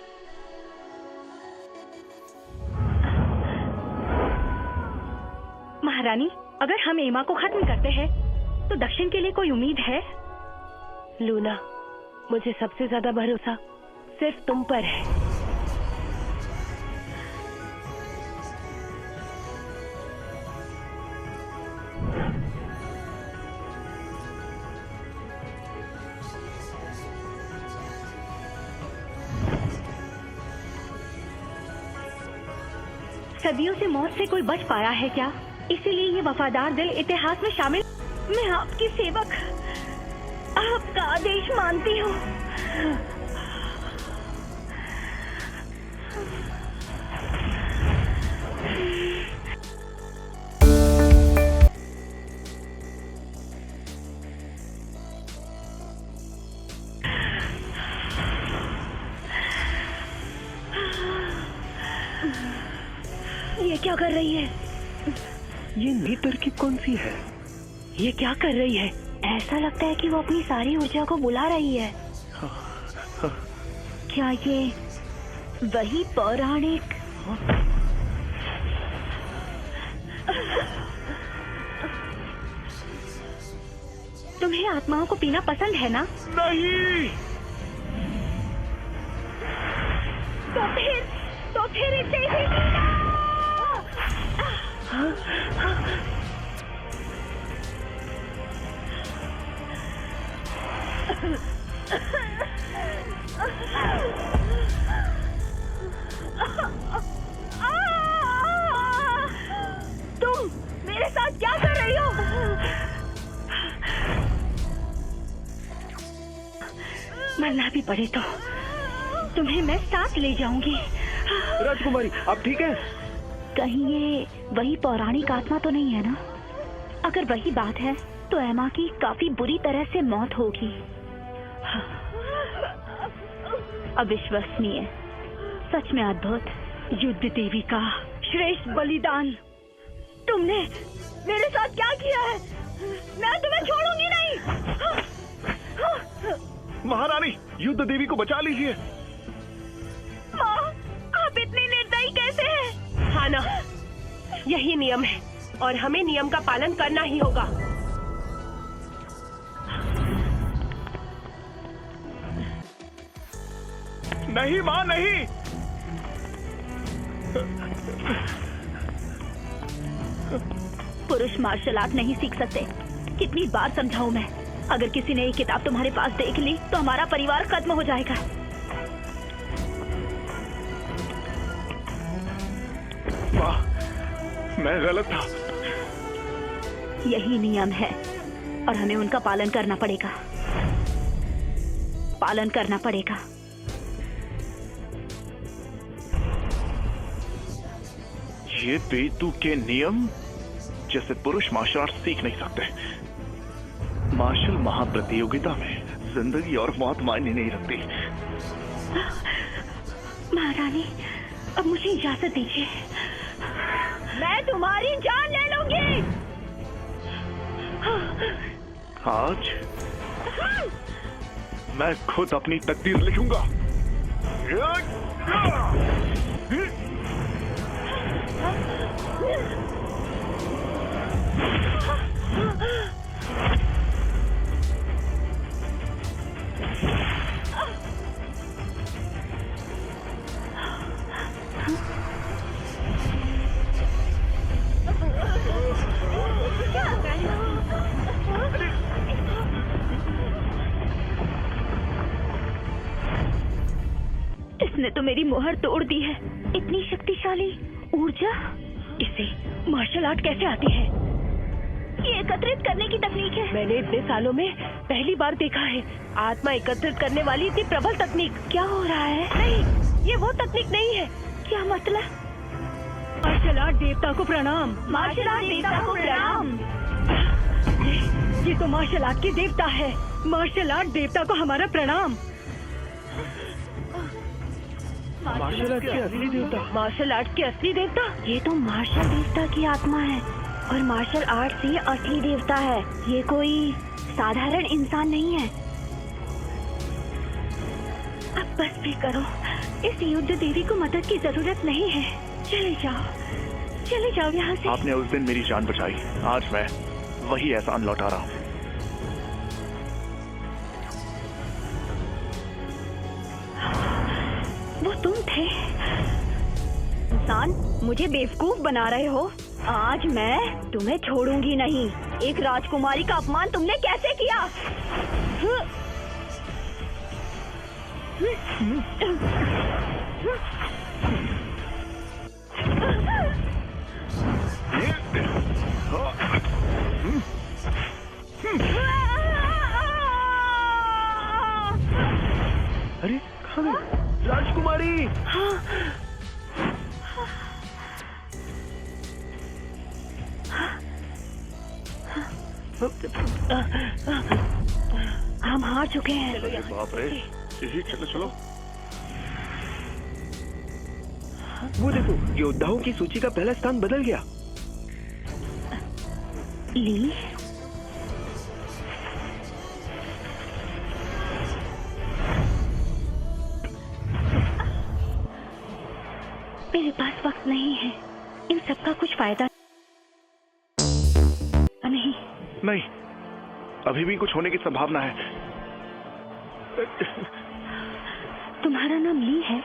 महारानी, अगर हम एमा को खत्म करते हैं तो दक्षिण के लिए कोई उम्मीद है? लूना, मुझे सबसे ज्यादा भरोसा सिर्फ तुम पर है। सदियों से मौत से कोई बच पाया है क्या? इसीलिए ये वफादार दिल इतिहास में शामिल। मैं आपकी सेवक, आपका आदेश मानती हूँ। ये क्या कर रही है? ये नई तरकीब कौन सी है? ये क्या कर रही है? ऐसा लगता है कि वो अपनी सारी ऊर्जा को बुला रही है। क्या ये वही पौराणिक? तुम्हें आत्माओं को पीना पसंद है ना? नहीं। तो फिर इसे ही पीना। तुम मेरे साथ क्या कर रही हो? मरना भी पड़े तो तुम्हें मैं साथ ले जाऊंगी। राजकुमारी, आप ठीक हैं? कहीं ये वही पौराणिक आत्मा तो नहीं है ना? अगर वही बात है तो एमा की काफी बुरी तरह से मौत होगी। अविश्वसनीय, सच में अद्भुत। युद्ध देवी का श्रेष्ठ बलिदान। तुमने मेरे साथ क्या किया है? मैं तुम्हें छोड़ूंगी नहीं। महारानी, युद्ध देवी को बचा लीजिए। माँ, आप इतनी निर्दयी कैसे हैं? हाँ ना, यही नियम है और हमें नियम का पालन करना ही होगा। नहीं माँ, नहीं। पुरुष मार्शल आर्ट नहीं सीख सकते। कितनी बार समझाऊं मैं? अगर किसी ने ये किताब तुम्हारे पास देख ली तो हमारा परिवार खत्म हो जाएगा। मैं गलत था। यही नियम है और हमें उनका पालन करना पड़ेगा। पालन करना पड़ेगा। ये बेतु के नियम जैसे पुरुष मार्शल आर्ट सीख नहीं सकते। मार्शल महाप्रतियोगिता में जिंदगी और मौत मायने नहीं रखती। महारानी, अब मुझे इजाजत दीजिए। मैं तुम्हारी जान ले लूंगी। आज मैं खुद अपनी तकदीर लिखूंगा। इसने तो मेरी मोहर तोड़ दी है। इतनी शक्तिशाली ऊर्जा, इसे मार्शल आर्ट कैसे आती है? ये एकत्रित करने की तकनीक है। मैंने इतने सालों में पहली बार देखा है आत्मा एकत्रित करने वाली इतनी प्रबल तकनीक। क्या हो रहा है? नहीं, ये वो तकनीक नहीं है। क्या मतलब? मार्शल आर्ट देवता को प्रणाम। मार्शल आर्ट देवता को प्रणाम। ये तो मार्शल आर्ट के देवता है। मार्शल आर्ट देवता को हमारा प्रणाम। मार्शल आर्ट के असली देवता। मार्शल आर्ट के असली देवता? ये तो मार्शल देवता की आत्मा है और मार्शल आर्ट से असली देवता है। ये कोई साधारण इंसान नहीं है। अब बस भी करो। इस युद्ध देवी को मदद की जरूरत नहीं है। चले जाओ यहाँ से। आपने उस दिन मेरी जान बचाई। आज मैं वही एहसान लौटा रहा हूँ। वो तुम थे। इंसान, मुझे बेवकूफ बना रहे हो। आज मैं तुम्हें छोड़ूंगी नहीं। एक राजकुमारी का अपमान तुमने कैसे किया? अरे कहाँ गई? राजकुमारी! हम हार चुके हैं। बाप रे, यही चलो। वो देखो, योद्धाओं की सूची का पहला स्थान बदल गया। ली, मेरे पास वक्त नहीं है। इन सब का कुछ फायदा नहीं, अभी भी कुछ होने की संभावना है। तुम्हारा नाम ली है?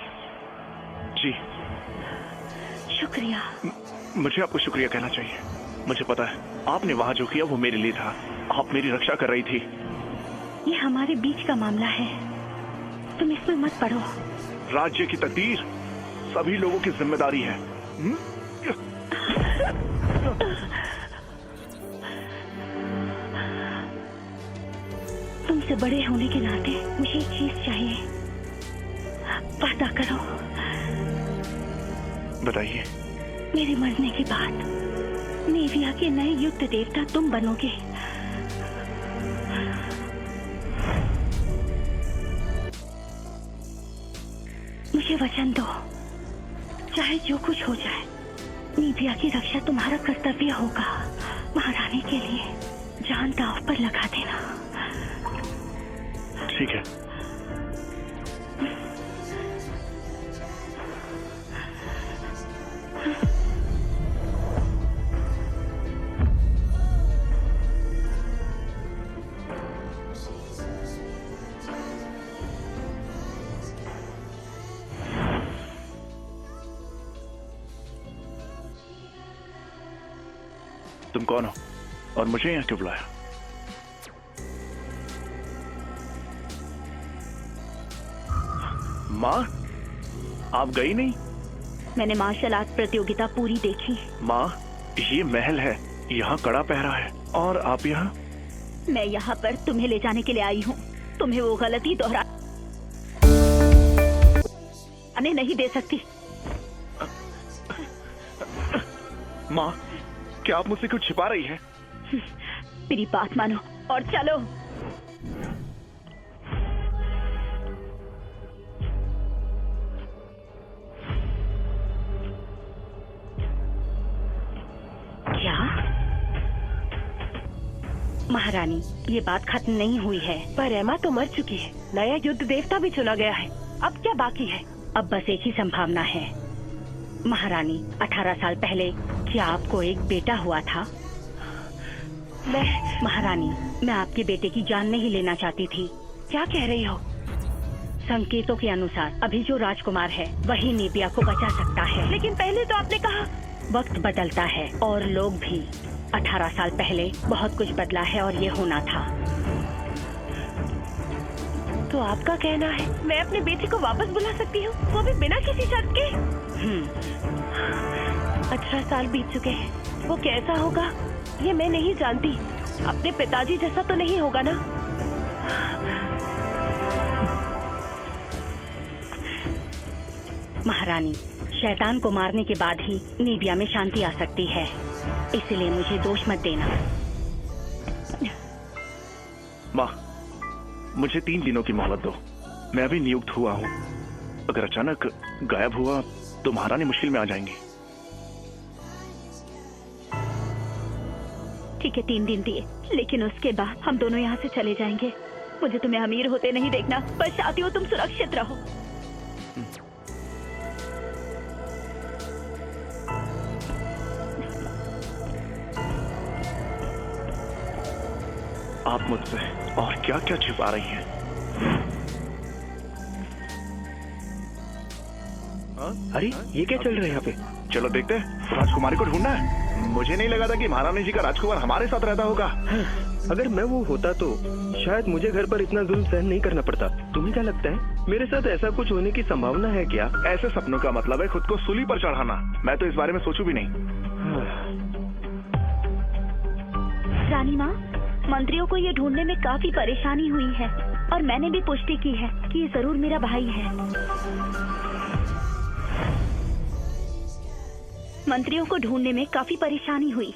जी। शुक्रिया। मुझे आपको शुक्रिया कहना चाहिए। मुझे पता है आपने वहाँ जो किया वो मेरे लिए था। आप मेरी रक्षा कर रही थी। ये हमारे बीच का मामला है, तुम इसमें मत पड़ो। राज्य की तकदीर सभी लोगों की जिम्मेदारी है। तुमसे बड़े होने के नाते मुझे एक चीज चाहिए। वादा करो। बताइए। मेरे मरने के बाद नेविया के नए युद्ध देवता तुम बनोगे। मुझे वचन दो, चाहे जो कुछ हो जाए, नेविया की रक्षा तुम्हारा कर्तव्य होगा। महारानी के लिए जान दांव पर लगा देना। ठीक है। तुम कौन हो और मुझे यहाँ क्यों बुलाया? माँ, आप गई नहीं? मैंने मार्शल आर्ट प्रतियोगिता पूरी देखी। माँ, ये महल है, यहाँ कड़ा पहरा है और आप यहाँ? मैं यहाँ पर तुम्हें ले जाने के लिए आई हूँ। तुम्हें वो गलती दोहराने नहीं दे सकती। माँ, क्या आप मुझसे कुछ छिपा रही हैं? मेरी बात मानो और चलो। क्या? महारानी, ये बात खत्म नहीं हुई है। पर एमा तो मर चुकी है, नया युद्ध देवता भी चुना गया है। अब क्या बाकी है? अब बस एक ही संभावना है। महारानी, 18 साल पहले क्या आपको एक बेटा हुआ था? महारानी, मैं आपके बेटे की जान नहीं लेना चाहती थी। क्या कह रही हो? संकेतों के अनुसार अभी जो राजकुमार है वही निबिया को बचा सकता है। लेकिन पहले तो आपने कहा। वक्त बदलता है और लोग भी। 18 साल पहले बहुत कुछ बदला है और ये होना था। तो आपका कहना है मैं अपने बेटे को वापस बुला सकती हूँ, वो भी बिना किसी शर्त के? 18 साल बीत चुके हैं। वो कैसा होगा ये मैं नहीं जानती। अपने पिताजी जैसा तो नहीं होगा ना? महारानी, शैतान को मारने के बाद ही निबिया में शांति आ सकती है, इसलिए मुझे दोष मत देना। माँ, मुझे 3 दिनों की मोहलत दो। मैं अभी नियुक्त हुआ हूँ। अगर अचानक गायब हुआ तो महारानी मुश्किल में आ जाएंगी। ठीक है, 3 दिन दिए, लेकिन उसके बाद हम दोनों यहाँ से चले जाएंगे। मुझे तुम्हें अमीर होते नहीं देखना, बस चाहती हूँ तुम सुरक्षित रहो। आप मुझसे और क्या क्या छिपा रही हैं? अरे ये क्या चल रहा है यहाँ पे? चलो देखते हैं। राजकुमारी को ढूंढना है। मुझे नहीं लगा था कि महारानी जी का राजकुमार हमारे साथ रहता होगा। अगर मैं वो होता तो शायद मुझे घर पर इतना जुल्म सहन नहीं करना पड़ता। तुम्हें क्या लगता है मेरे साथ ऐसा कुछ होने की संभावना है क्या? ऐसे सपनों का मतलब है खुद को सूली पर चढ़ाना। मैं तो इस बारे में सोचूं भी नहीं। रानी माँ, मंत्रियों को ये ढूंढने में काफी परेशानी हुई है और मैंने भी पुष्टि की है कि ये जरूर मेरा भाई है। मंत्रियों को ढूंढने में काफी परेशानी हुई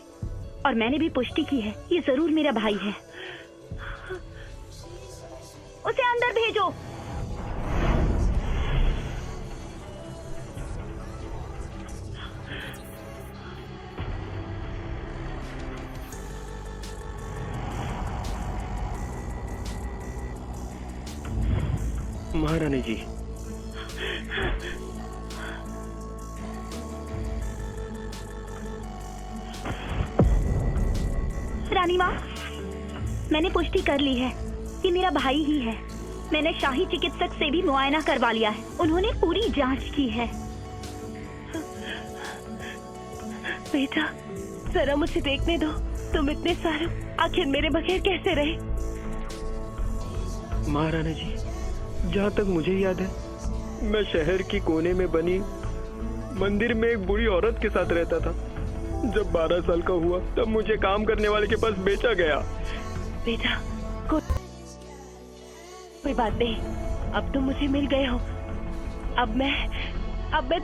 और मैंने भी पुष्टि की है ये जरूर मेरा भाई है। उसे अंदर भेजो। महारानी जी, रानी माँ, मैंने पुष्टि कर ली है कि मेरा भाई ही है। मैंने शाही चिकित्सक से भी मुआयना करवा लिया है, उन्होंने पूरी जांच की है। बेटा, जरा मुझे देखने दो। तुम इतने सालों आखिर मेरे बगैर कैसे रहे? महारानी जी, जहाँ तक मुझे याद है मैं शहर की कोने में बनी मंदिर में एक बुरी औरत के साथ रहता था। जब 12 साल का हुआ तब मुझे काम करने वाले के पास बेचा गया। बेटा, कोई बात नहीं, अब तुम मुझे मिल गए हो। अब मैं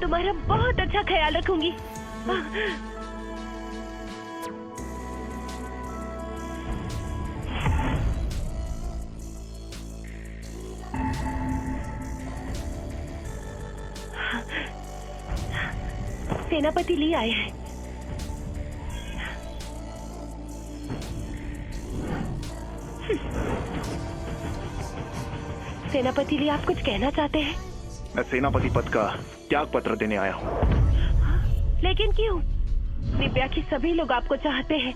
तुम्हारा बहुत अच्छा ख्याल रखूंगी। सेनापति ली आए हैं। सेनापति ली, आप कुछ कहना चाहते हैं? मैं सेनापति पद का त्याग पत्र देने आया हूँ। लेकिन क्यों? निबिया की सभी लोग आपको चाहते हैं।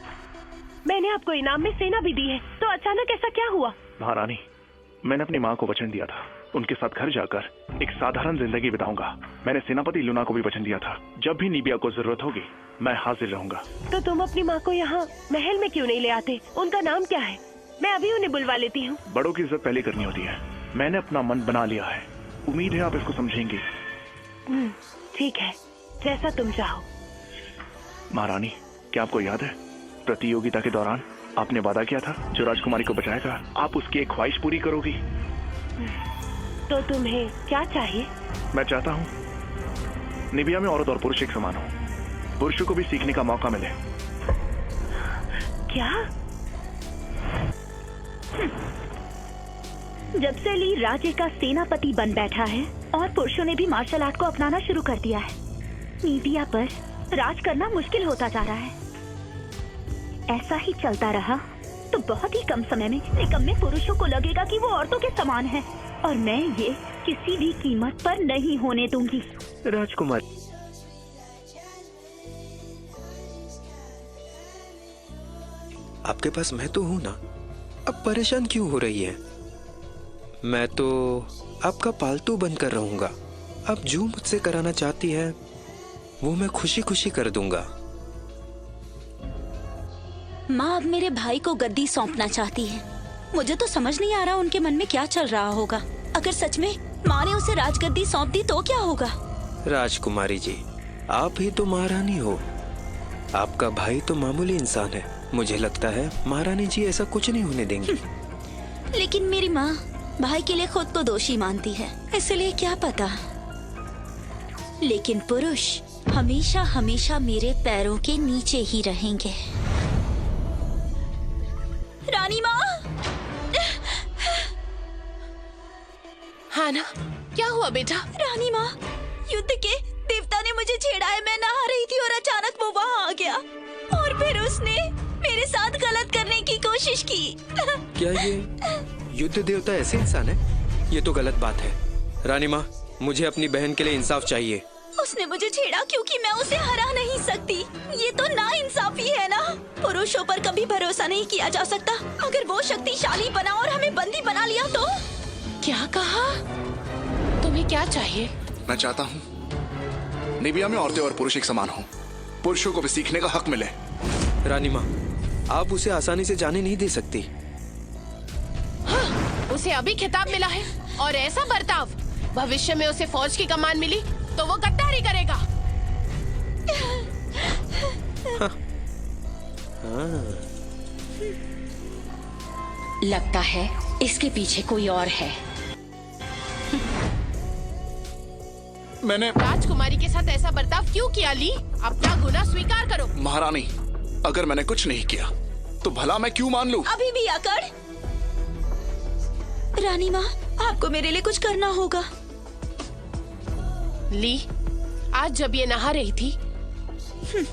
मैंने आपको इनाम में सेना भी दी है, तो अचानक ऐसा क्या हुआ? महारानी, मैंने अपनी माँ को वचन दिया था उनके साथ घर जाकर एक साधारण जिंदगी बिताऊंगा। मैंने सेनापति लूना को भी वचन दिया था जब भी निबिया को जरूरत होगी मैं हाजिर रहूंगा। तो तुम अपनी माँ को यहाँ महल में क्यों नहीं ले आते? उनका नाम क्या है? मैं अभी उन्हें बुलवा लेती हूँ। बड़ों की इज्जत पहले करनी होती है। मैंने अपना मन बना लिया है, उम्मीद है आप इसको समझेंगी। ठीक है, जैसा तुम चाहो। महारानी, क्या आपको याद है प्रतियोगिता के दौरान आपने वादा किया था जो राजकुमारी को बचाएगा आप उसकी एक ख्वाहिश पूरी करोगी? तो तुम्हें क्या चाहिए? मैं चाहता हूँ निबिया में औरत और पुरुष एक समान हो, पुरुषों को भी सीखने का मौका मिले। क्या? जब से ली राज्य का सेनापति बन बैठा है और पुरुषों ने भी मार्शल आर्ट को अपनाना शुरू कर दिया है, नीबिया पर राज करना मुश्किल होता जा रहा है। ऐसा ही चलता रहा तो बहुत ही कम समय में निकम्मे पुरुषों को लगेगा कि वो औरतों के समान है, और मैं ये किसी भी कीमत पर नहीं होने दूंगी। राजकुमार, आपके पास मैं तो हूं ना, अब परेशान क्यों हो रही है? मैं तो आपका पालतू बनकर रहूंगा। आप जो मुझसे कराना चाहती है वो मैं खुशी खुशी कर दूंगा। माँ अब मेरे भाई को गद्दी सौंपना चाहती है। मुझे तो समझ नहीं आ रहा उनके मन में क्या चल रहा होगा। अगर सच में माँ ने उसे राजगद्दी सौंप दी तो क्या होगा? राजकुमारी जी, आप ही तो महारानी हो, आपका भाई तो मामूली इंसान है। मुझे लगता है महारानी जी ऐसा कुछ नहीं होने देंगी। लेकिन मेरी माँ भाई के लिए खुद को दोषी मानती है, इसलिए क्या पता। लेकिन पुरुष हमेशा हमेशा मेरे पैरों के नीचे ही रहेंगे। रानी माँ। हाँ ना, क्या हुआ बेटा? रानी माँ, युद्ध के देवता ने मुझे छेड़ा है। मैं नहा रही थी और अचानक वो वहाँ आ गया और फिर उसने मेरे साथ गलत करने की कोशिश की। क्या ये युद्ध देवता ऐसे इंसान है? ये तो गलत बात है। रानी माँ, मुझे अपनी बहन के लिए इंसाफ चाहिए। उसने मुझे छेड़ा क्योंकि मैं उसे हरा नहीं सकती। ये तो नाइंसाफी है ना। पुरुषों पर कभी भरोसा नहीं किया जा सकता। अगर वो शक्तिशाली बना और हमें बंदी बना लिया तो? क्या कहा? तुम्हें क्या चाहिए? मैं चाहता हूँ निबिया में औरतें और पुरुष एक समान हो, पुरुषों को भी सीखने का हक मिले। रानी माँ, आप उसे आसानी से जाने नहीं दे सकती। हाँ, उसे अभी खिताब मिला है और ऐसा बर्ताव, भविष्य में उसे फौज की कमान मिली तो वो गद्दारी करेगा। लगता है इसके पीछे कोई और है। मैंने राजकुमारी के साथ ऐसा बर्ताव क्यों किया ली? अपना गुनाह स्वीकार करो। महारानी, अगर मैंने कुछ नहीं किया तो भला मैं क्यों मान लूं? अभी भी आकर। रानी माँ, आपको मेरे लिए कुछ करना होगा। ली, आज जब ये नहा रही थी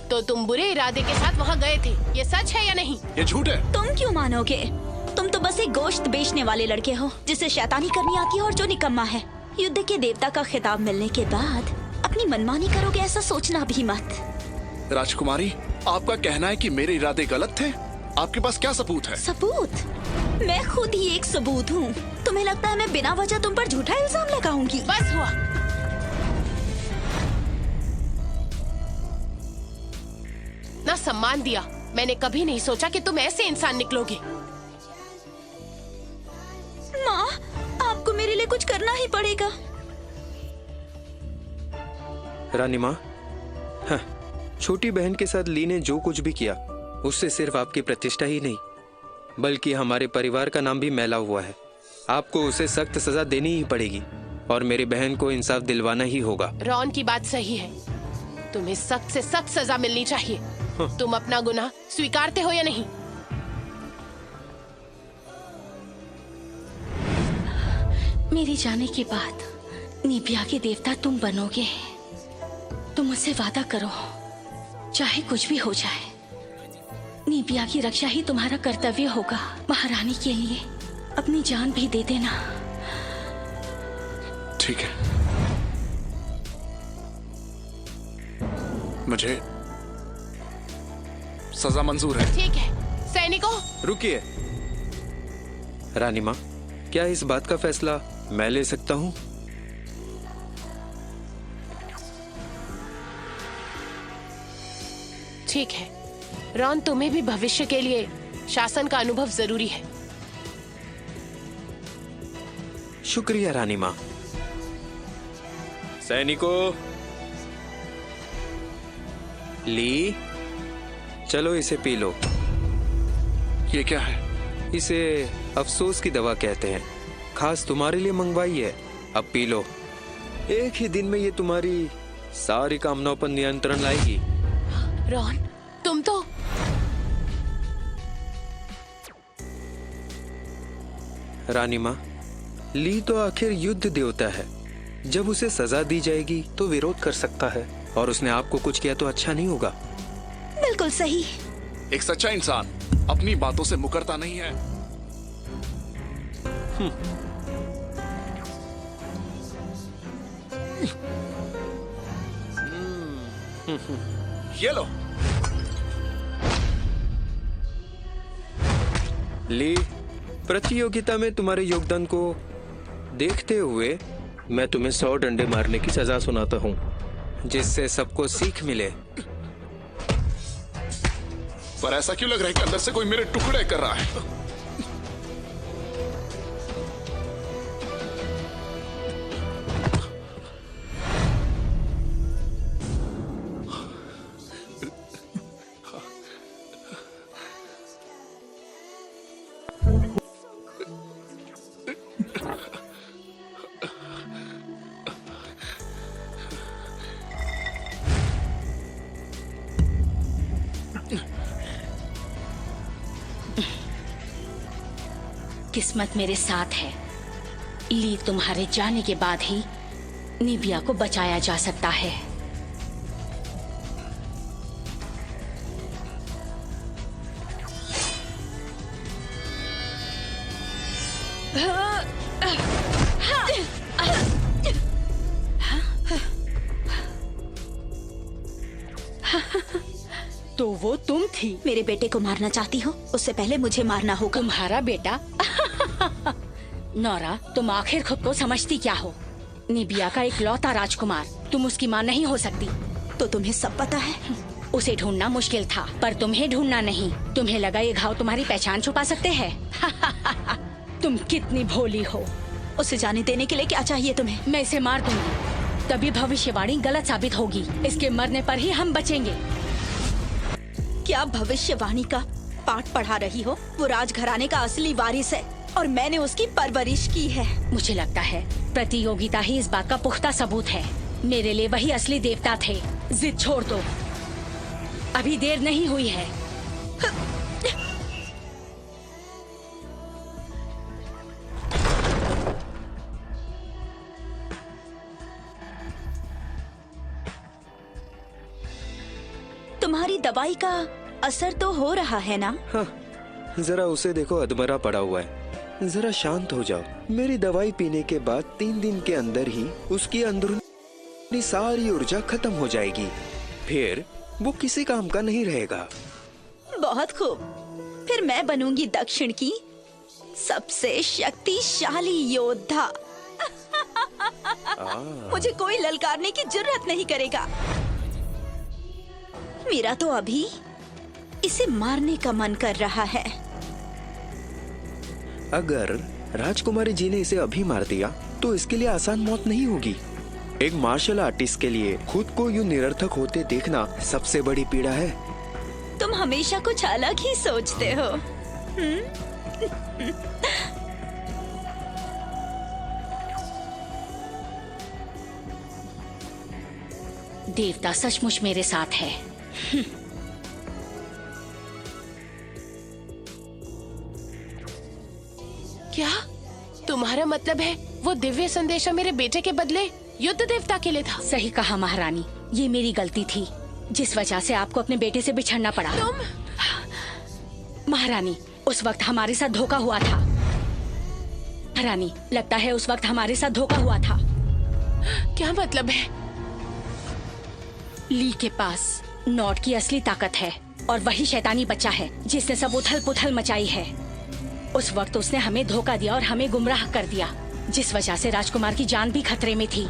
तो तुम बुरे इरादे के साथ वहाँ गए थे, ये सच है या नहीं? ये झूठ है। तुम क्यों मानोगे? तुम तो बस एक गोश्त बेचने वाले लड़के हो जिसे शैतानी करनी आती है और जो निकम्मा है। युद्ध के देवता का खिताब मिलने के बाद अपनी मनमानी करोगे ऐसा सोचना भी मत। राजकुमारी, आपका कहना है कि मेरे इरादे गलत थे? आपके पास क्या सबूत है? सबूत? मैं खुद ही एक सबूत हूँ। तुम्हें लगता है मैं बिना वजह तुम पर झूठा इल्जाम लगाऊंगी? बस हुआ। ना सम्मान दिया, मैंने कभी नहीं सोचा कि तुम ऐसे इंसान निकलोगे। माँ, आपको मेरे लिए कुछ करना ही पड़ेगा। रानी माँ, हाँ, छोटी बहन के साथ ली ने जो कुछ भी किया उससे सिर्फ आपकी प्रतिष्ठा ही नहीं बल्कि हमारे परिवार का नाम भी मैला हुआ है। आपको उसे सख्त सजा देनी ही पड़ेगी और मेरी बहन को इंसाफ दिलवाना ही होगा। रॉन की बात सही है, तुम्हें सख्त से सख्त सजा मिलनी चाहिए। तुम अपना गुनाह स्वीकारते हो या नहीं? मेरी जाने के बाद निबिया के देवता तुम बनोगे। तुम मुझसे वादा करो, चाहे कुछ भी हो जाए निबिया की रक्षा ही तुम्हारा कर्तव्य होगा। महारानी के लिए अपनी जान भी दे देना। ठीक है, मुझे सजा मंजूर है। ठीक है सैनिकों। रुकिए रानी माँ, क्या इस बात का फैसला मैं ले सकता हूँ? ठीक है रॉन, तुम्हें भी भविष्य के लिए शासन का अनुभव जरूरी है। शुक्रिया रानी माँ। सैनिकों, ली, चलो इसे पी लो। ये क्या है? इसे अफसोस की दवा कहते हैं, खास तुम्हारे लिए मंगवाई है। अब पी लो। एक ही दिन में ये तुम्हारी सारी कामनाओं पर नियंत्रण लाएगी। रॉन, तुम तो रानी माँ, ली तो आखिर युद्ध देवता है। जब उसे सजा दी जाएगी तो विरोध कर सकता है, और उसने आपको कुछ किया तो अच्छा नहीं होगा। बिल्कुल सही। एक सच्चा इंसान अपनी बातों से मुकरता नहीं है। ये लो। ली, प्रतियोगिता में तुम्हारे योगदान को देखते हुए मैं तुम्हें 100 डंडे मारने की सजा सुनाता हूँ, जिससे सबको सीख मिले। पर ऐसा क्यों लग रहा है कि अंदर से कोई मेरे टुकड़े कर रहा है? किस्मत मेरे साथ है। ली, तुम्हारे जाने के बाद ही निबिया को बचाया जा सकता है। तो वो तुम थी? मेरे बेटे को मारना चाहती हो? उससे पहले मुझे मारना होगा। तुम्हारा बेटा? नौरा, तुम आखिर खुद को समझती क्या हो? निबिया का इकलौता राजकुमार, तुम उसकी माँ नहीं हो सकती। तो तुम्हें सब पता है? उसे ढूंढना मुश्किल था, पर तुम्हें ढूंढना नहीं। तुम्हें लगा ये घाव तुम्हारी पहचान छुपा सकते हैं? तुम कितनी भोली हो। उसे जाने देने के लिए क्या चाहिए तुम्हें? मैं इसे मार दूंगी, तभी भविष्यवाणी गलत साबित होगी। इसके मरने पर ही हम बचेंगे। क्या भविष्यवाणी का पाठ पढ़ा रही हो? वो राजघराने का असली वारिस है और मैंने उसकी परवरिश की है। मुझे लगता है प्रतियोगिता ही इस बात का पुख्ता सबूत है। मेरे लिए वही असली देवता थे। जिद छोड़ दो, अभी देर नहीं हुई है। तुम्हारी दवाई का असर तो हो रहा है ना? हाँ, जरा उसे देखो, अधमरा पड़ा हुआ है। जरा शांत हो जाओ। मेरी दवाई पीने के बाद 3 दिन के अंदर ही उसकी अंदरूनी सारी ऊर्जा खत्म हो जाएगी। फिर वो किसी काम का नहीं रहेगा। बहुत खूब, फिर मैं बनूंगी दक्षिण की सबसे शक्तिशाली योद्धा। मुझे कोई ललकारने की जरूरत नहीं करेगा। मेरा तो अभी इसे मारने का मन कर रहा है। अगर राजकुमारी जी ने इसे अभी मार दिया तो इसके लिए आसान मौत नहीं होगी। एक मार्शल आर्टिस्ट के लिए खुद को यूं निरर्थक होते देखना सबसे बड़ी पीड़ा है। तुम हमेशा कुछ अलग ही सोचते हो। देवता सचमुच मेरे साथ है। क्या तुम्हारा मतलब है वो दिव्य संदेशा मेरे बेटे के बदले युद्ध देवता के लिए था? सही कहा महारानी, ये मेरी गलती थी जिस वजह से आपको अपने बेटे से बिछड़ना पड़ा। तुम? महारानी, उस वक्त हमारे साथ धोखा हुआ था। महारानी, लगता है उस वक्त हमारे साथ धोखा हुआ था। क्या मतलब है? ली के पास नॉट की असली ताकत है और वही शैतानी बच्चा है जिसने सब उथल पुथल मचाई है। उस वक्त उसने हमें धोखा दिया और हमें गुमराह कर दिया, जिस वजह से राजकुमार की जान भी खतरे में थी।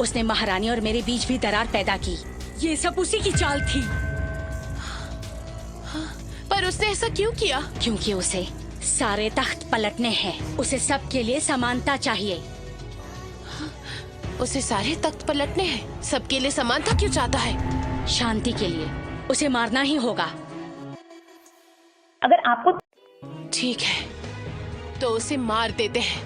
उसने महारानी और मेरे बीच भी दरार पैदा की। ये सब उसी की चाल थी। पर उसने ऐसा क्यों किया? क्योंकि उसे सारे तख्त पलटने हैं। उसे सबके लिए समानता चाहिए। उसे सारे तख्त पलटने हैं? सबके लिए समानता क्यों चाहता है? शांति के लिए उसे मारना ही होगा। अगर आपको ठीक है तो उसे मार देते हैं।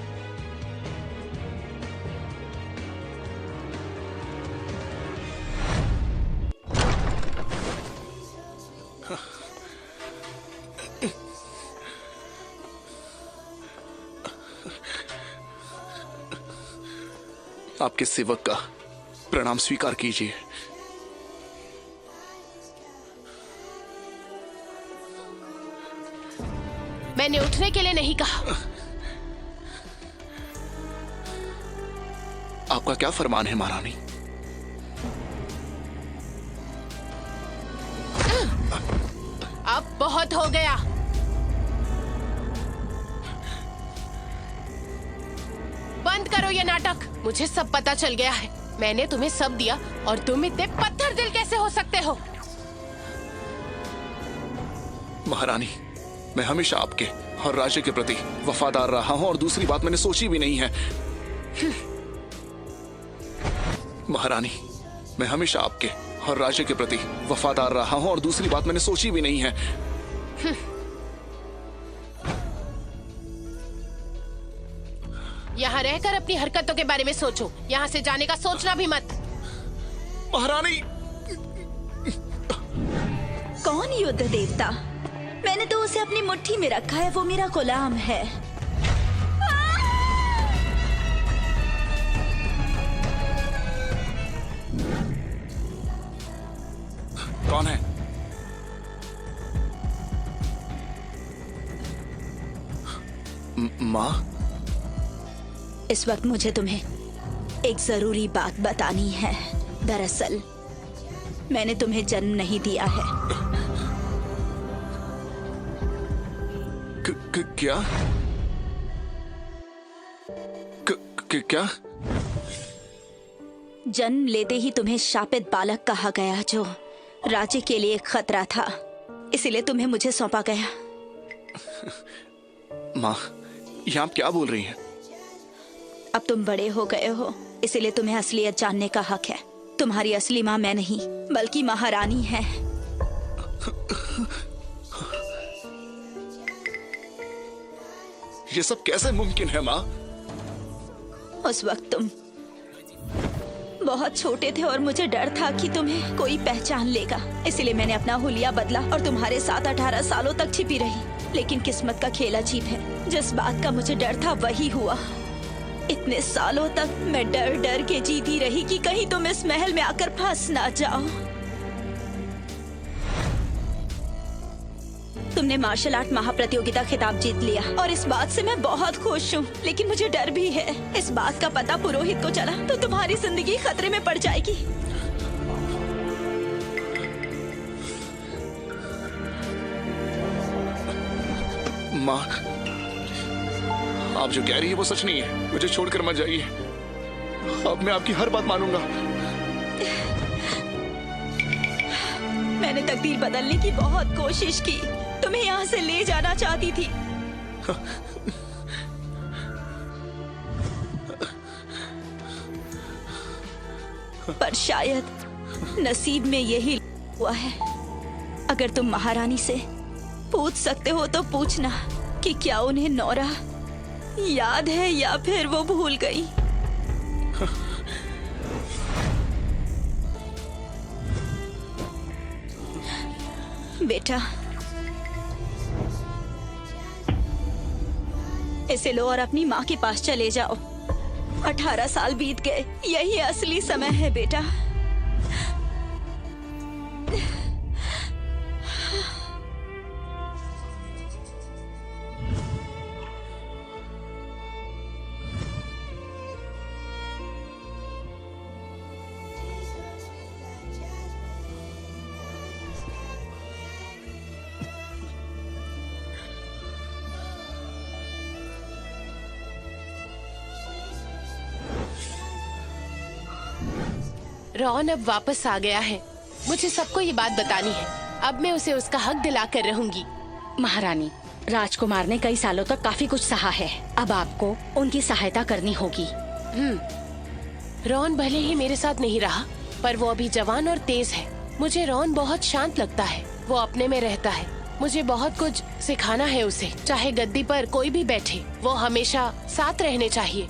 आपके सेवक का प्रणाम स्वीकार कीजिए। मैंने उठने के लिए नहीं कहा। आपका क्या फरमान है महारानी? अब बहुत हो गया। बंद करो ये नाटक। मुझे सब पता चल गया है। मैंने तुम्हें सब दिया और तुम इतने पत्थर दिल कैसे हो सकते हो? महारानी, मैं हमेशा आपके और राज्य के प्रति वफादार रहा हूं और दूसरी बात मैंने सोची भी नहीं है। महारानी, मैं हमेशा आपके और राज्य के प्रति वफादार रहा हूं और दूसरी बात मैंने सोची भी नहीं है। यहाँ रहकर अपनी हरकतों के बारे में सोचो। यहाँ से जाने का सोचना भी मत। महारानी, कौन युद्ध देवता? मैंने तो उसे अपनी मुट्ठी में रखा है, वो मेरा गुलाम है। कौन है? माँ, इस वक्त मुझे तुम्हें एक जरूरी बात बतानी है। दरअसल मैंने तुम्हें जन्म नहीं दिया है। क्या? क्या? जन्म लेते ही तुम्हें शापित बालक कहा गया, जो राज्य के लिए खतरा था। इसीलिए तुम्हें मुझे सौंपा गया। माँ, ये आप क्या बोल रही हैं? अब तुम बड़े हो गए हो, इसीलिए तुम्हें असलियत जानने का हक है। तुम्हारी असली माँ मैं नहीं, बल्कि महारानी है। ये सब कैसे मुमकिन है माँ? उस वक्त तुम बहुत छोटे थे और मुझे डर था कि तुम्हें कोई पहचान लेगा। इसीलिए मैंने अपना हुलिया बदला और तुम्हारे साथ 18 सालों तक छिपी रही। लेकिन किस्मत का खेल अजीब है। जिस बात का मुझे डर था वही हुआ। इतने सालों तक मैं डर डर के जीती रही कि कहीं तुम इस महल में आकर फंस ना जाओ। तुमने मार्शल आर्ट महाप्रतियोगिता खिताब जीत लिया और इस बात से मैं बहुत खुश हूँ। लेकिन मुझे डर भी है। इस बात का पता पुरोहित को चला तो तुम्हारी जिंदगी खतरे में पड़ जाएगी। माँ, आप जो कह रही है वो सच नहीं है। मुझे छोड़कर मत जाइए। अब मैं आपकी हर बात मानूंगा। मैंने तकदीर बदलने की बहुत कोशिश की। तुम्हें यहाँ से ले जाना चाहती थी। पर शायद नसीब में यही हुआ है। अगर तुम महारानी से पूछ सकते हो तो पूछना कि क्या उन्हें नौरा याद है या फिर वो भूल गई। बेटा, इसे लो और अपनी माँ के पास चले जाओ। 18 साल बीत गए। यही असली समय है बेटा। रॉन अब वापस आ गया है। मुझे सबको ये बात बतानी है। अब मैं उसे उसका हक दिला कर रहूंगी। महारानी, राजकुमार ने कई सालों तक काफी कुछ सहा है। अब आपको उनकी सहायता करनी होगी। रॉन भले ही मेरे साथ नहीं रहा, पर वो अभी जवान और तेज है। मुझे रॉन बहुत शांत लगता है। वो अपने में रहता है मुझे बहुत कुछ सिखाना है उसे। चाहे गद्दी पर कोई भी बैठे, वो हमेशा साथ रहने चाहिए।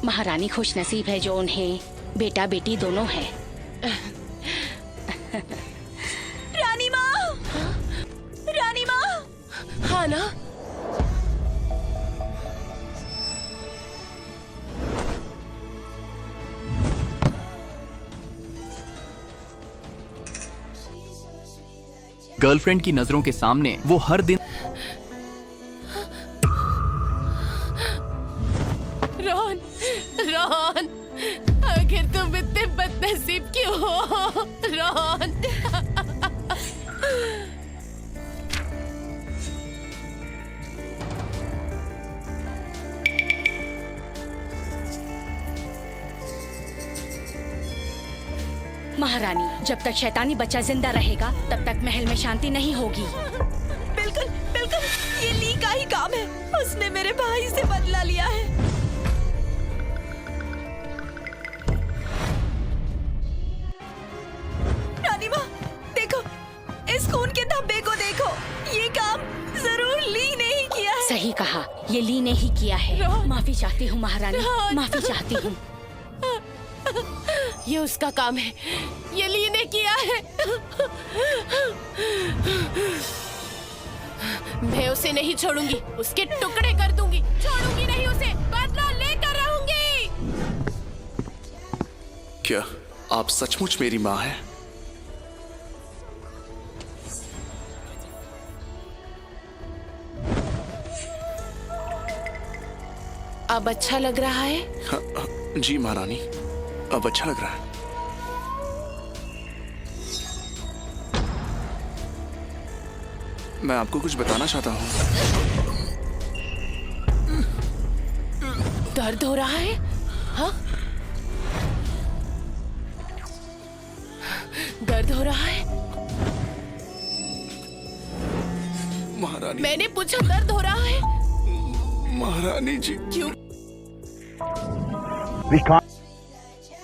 महारानी खुश नसीब है जो उन्हें बेटा बेटी दोनों है। रानी माँ, रानी माँ। हाँ ना? गर्लफ्रेंड की नजरों के सामने वो हर दिन रोहन, रोहन, आखिर तुम इतने बदनसीब क्यों हो? रोहन। महारानी, जब तक शैतानी बच्चा जिंदा रहेगा तब तक महल में शांति नहीं होगी। बिल्कुल बिल्कुल, ये ली का ही काम है। उसने मेरे भाई से बदला लिया है। रानी माँ, देखो इस खून के धब्बे को देखो। ये काम जरूर ली ने ही किया है। सही कहा, ये ली ने ही किया है। माफी चाहती हूँ महारानी, माफी चाहती हूँ। ये उसका काम है, ये ली ने किया है। मैं उसे नहीं छोड़ूंगी, उसके टुकड़े कर दूंगी। छोड़ूंगी नहीं उसे, बदला लेकर रहूंगी। क्या आप सचमुच मेरी माँ हैं? अब अच्छा लग रहा है? जी महारानी, अब अच्छा लग रहा है। मैं आपको कुछ बताना चाहता हूँ। दर्द हो रहा है? हाँ? दर्द हो रहा है? महारानी, मैंने पूछा दर्द हो रहा है? महारानी जी। क्यों?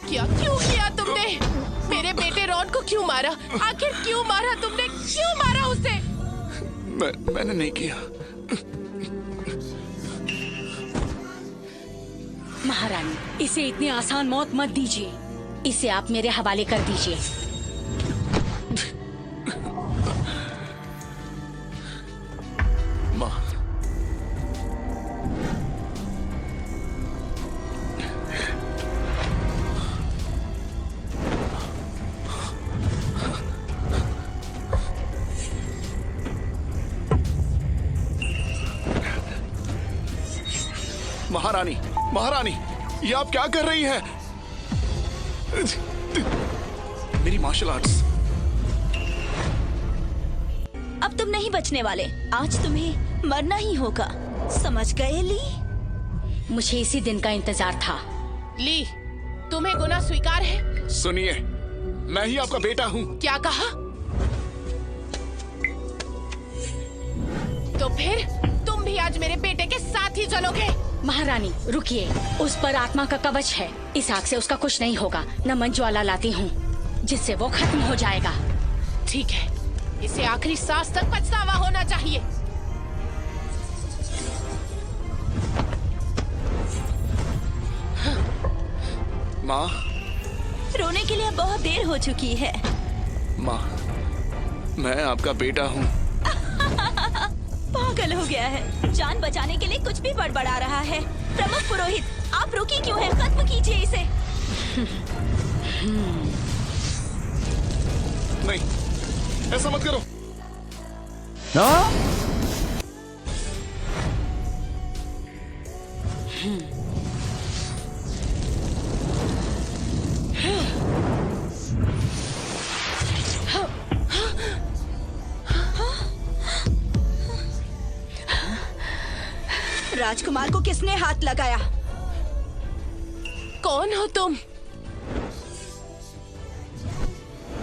क्या क्यों किया तुमने? मेरे बेटे रॉन को क्यों मारा? आखिर क्यों मारा तुमने? क्यों मारा उसे? मैंने नहीं किया। महारानी, इसे इतनी आसान मौत मत दीजिए। इसे आप मेरे हवाले कर दीजिए। माँ, महारानी, महारानी, ये आप क्या कर रही हैं? मेरी मार्शल आर्ट्स। अब तुम नहीं बचने वाले। आज तुम्हें मरना ही होगा। समझ गए ली? मुझे इसी दिन का इंतजार था। ली, तुम्हें गुनाह स्वीकार है? सुनिए, मैं ही आपका बेटा हूँ। क्या कहा? तो फिर तुम भी आज मेरे बेटे के साथ ही जलोगे? महारानी रुकिए, उस पर आत्मा का कवच है। इस आग से उसका कुछ नहीं होगा। नमन ज्वाला लाती हूँ जिससे वो खत्म हो जाएगा। ठीक है, इसे आखिरी सांस तक पछतावा होना चाहिए। माँ, रोने के लिए अब बहुत देर हो चुकी है। माँ, मैं आपका बेटा हूँ। पागल हो गया है। जान बचाने के लिए कुछ भी बड़बड़ा रहा है। प्रमुख पुरोहित, आप रुकी क्यों हैं? खत्म कीजिए इसे। नहीं, ऐसा मत करो। राजकुमार को किसने हाथ लगाया? कौन हो तुम?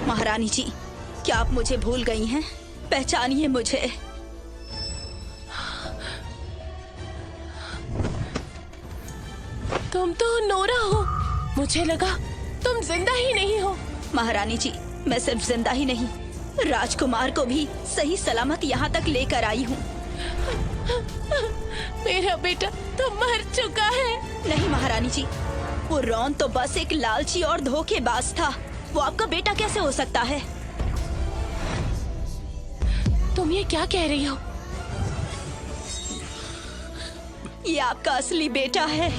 महारानी जी, क्या आप मुझे भूल गई हैं? पहचानिए मुझे। तुम तो नोरा हो। मुझे लगा तुम जिंदा ही नहीं हो। महारानी जी, मैं सिर्फ जिंदा ही नहीं, राजकुमार को भी सही सलामत यहाँ तक लेकर आई हूँ। मेरा बेटा तो मर चुका है। नहीं महारानी जी, वो रॉन तो बस एक लालची और धोखेबाज था। वो आपका बेटा कैसे हो सकता है? तुम ये क्या कह रही हो? ये आपका असली बेटा है।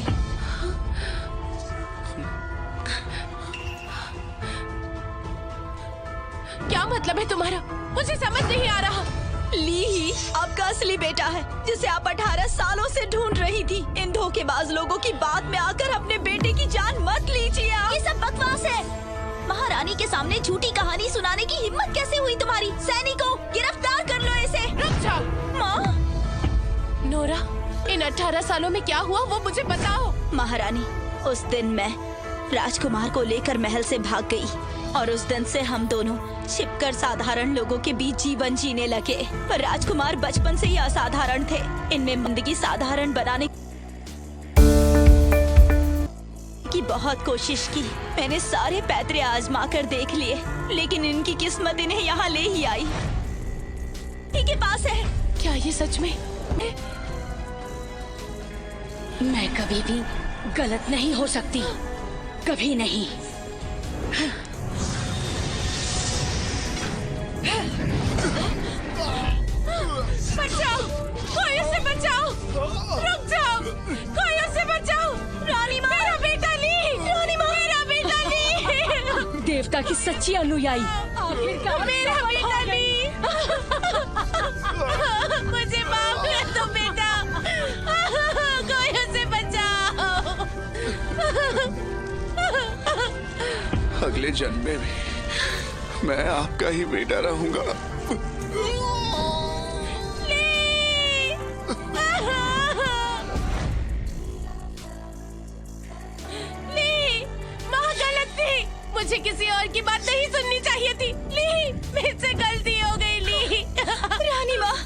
क्या मतलब है तुम्हारा? मुझे समझ नहीं आ रहा। ली ही आपका असली बेटा है, जिसे आप 18 सालों से ढूंढ रही थी। इन धोखेबाज लोगों की बात में आकर अपने बेटे की जान मत लीजिए आप। ये सब बकवास है। महारानी के सामने झूठी कहानी सुनाने की हिम्मत कैसे हुई तुम्हारी? सैनिकों, गिरफ्तार कर लो इसे। रुक जाओ। माँ, नोरा, इन 18 सालों में क्या हुआ वो मुझे बताओ। महारानी, उस दिन मैं राजकुमार को लेकर महल से भाग गई और उस दिन से हम दोनों छिपकर साधारण लोगों के बीच जीवन जीने लगे। पर राजकुमार बचपन से ही असाधारण थे। इनमें जिंदगी साधारण बनाने की बहुत कोशिश की। मैंने सारे पैतरे आजमा कर देख लिए, लेकिन इनकी किस्मत इन्हें यहाँ ले ही आई। इनके पास है। क्या ये सच में? मैं कभी भी गलत नहीं हो सकती, कभी नहीं। बचाओ, कोई उसे बचाओ। रुक जाओ, कोई उसे बचाओ। रानी माँ, मेरा बेटा ली। रानी माँ, मेरा बेटा ली। देवता की सच्ची अनुयायी। आखिरकार मेरा बेटा ली। मुझे माफ कर दो बेटा। कोई उसे बचाओ। अगले जन्म में मैं आपका ही बेटा रहूंगा। मुझे किसी और की बात नहीं सुननी चाहिए थी। ली, मुझसे गलती हो गई ली। रानी माँ,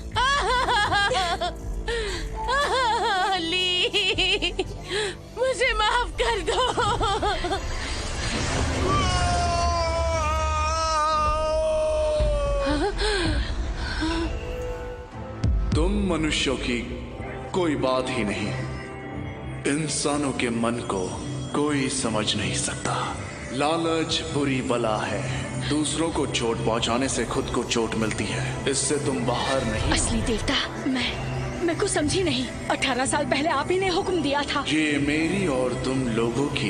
ली, मुझे माफ कर दो। तुम मनुष्यों की कोई बात ही नहीं। इंसानों के मन को कोई समझ नहीं सकता। लालच बुरी बला है। दूसरों को चोट पहुंचाने से खुद को चोट मिलती है। इससे तुम बाहर नहीं। असली देवता मैं कुछ समझी नहीं। 18 साल पहले आप ही ने हुक्म दिया था। ये मेरी और तुम लोगों की।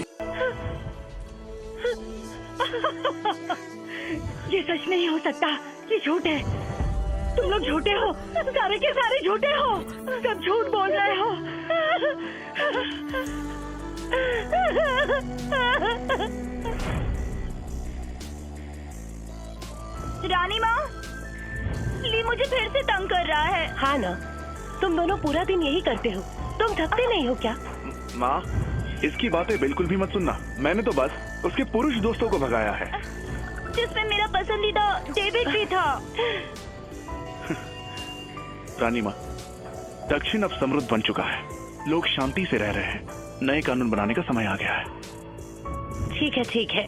ये सच नहीं हो सकता, ये झूठ है। तुम लोग झूठे हो, सारे के सारे झूठे हो, सब झूठ बोल रहे हो। रानी माँ, ली मुझे फिर से तंग कर रहा है। हाँ ना, तुम दोनों पूरा दिन यही करते हो। तुम थकते नहीं हो क्या? माँ, इसकी बातें बिल्कुल भी मत सुनना। मैंने तो बस उसके पुरुष दोस्तों को भगाया है, जिसमें मेरा पसंदीदा डेविड भी था। रानी माँ, दक्षिण अब समृद्ध बन चुका है। लोग शांति से रह रहे हैं। नए कानून बनाने का समय आ गया है। ठीक है,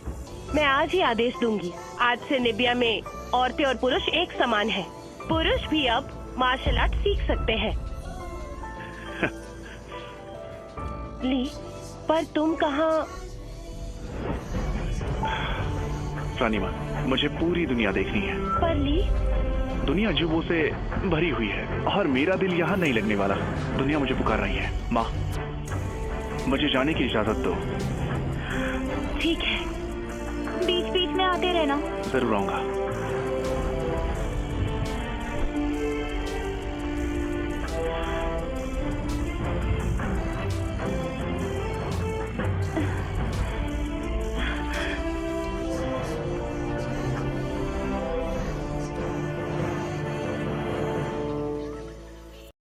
मैं आज ही आदेश दूंगी। आज से निबिया में औरतें और पुरुष एक समान हैं। पुरुष भी अब मार्शल आर्ट सीख सकते हैं। ली, पर तुम कहाँ? रानी माँ, मुझे पूरी दुनिया देखनी है। पर ली, दुनिया अजूबों से भरी हुई है और मेरा दिल यहाँ नहीं लगने वाला। दुनिया मुझे पुकार रही है। माँ, मुझे जाने की इजाजत दो। ठीक है, बीच बीच में आते रहना। जरूर आऊंगा।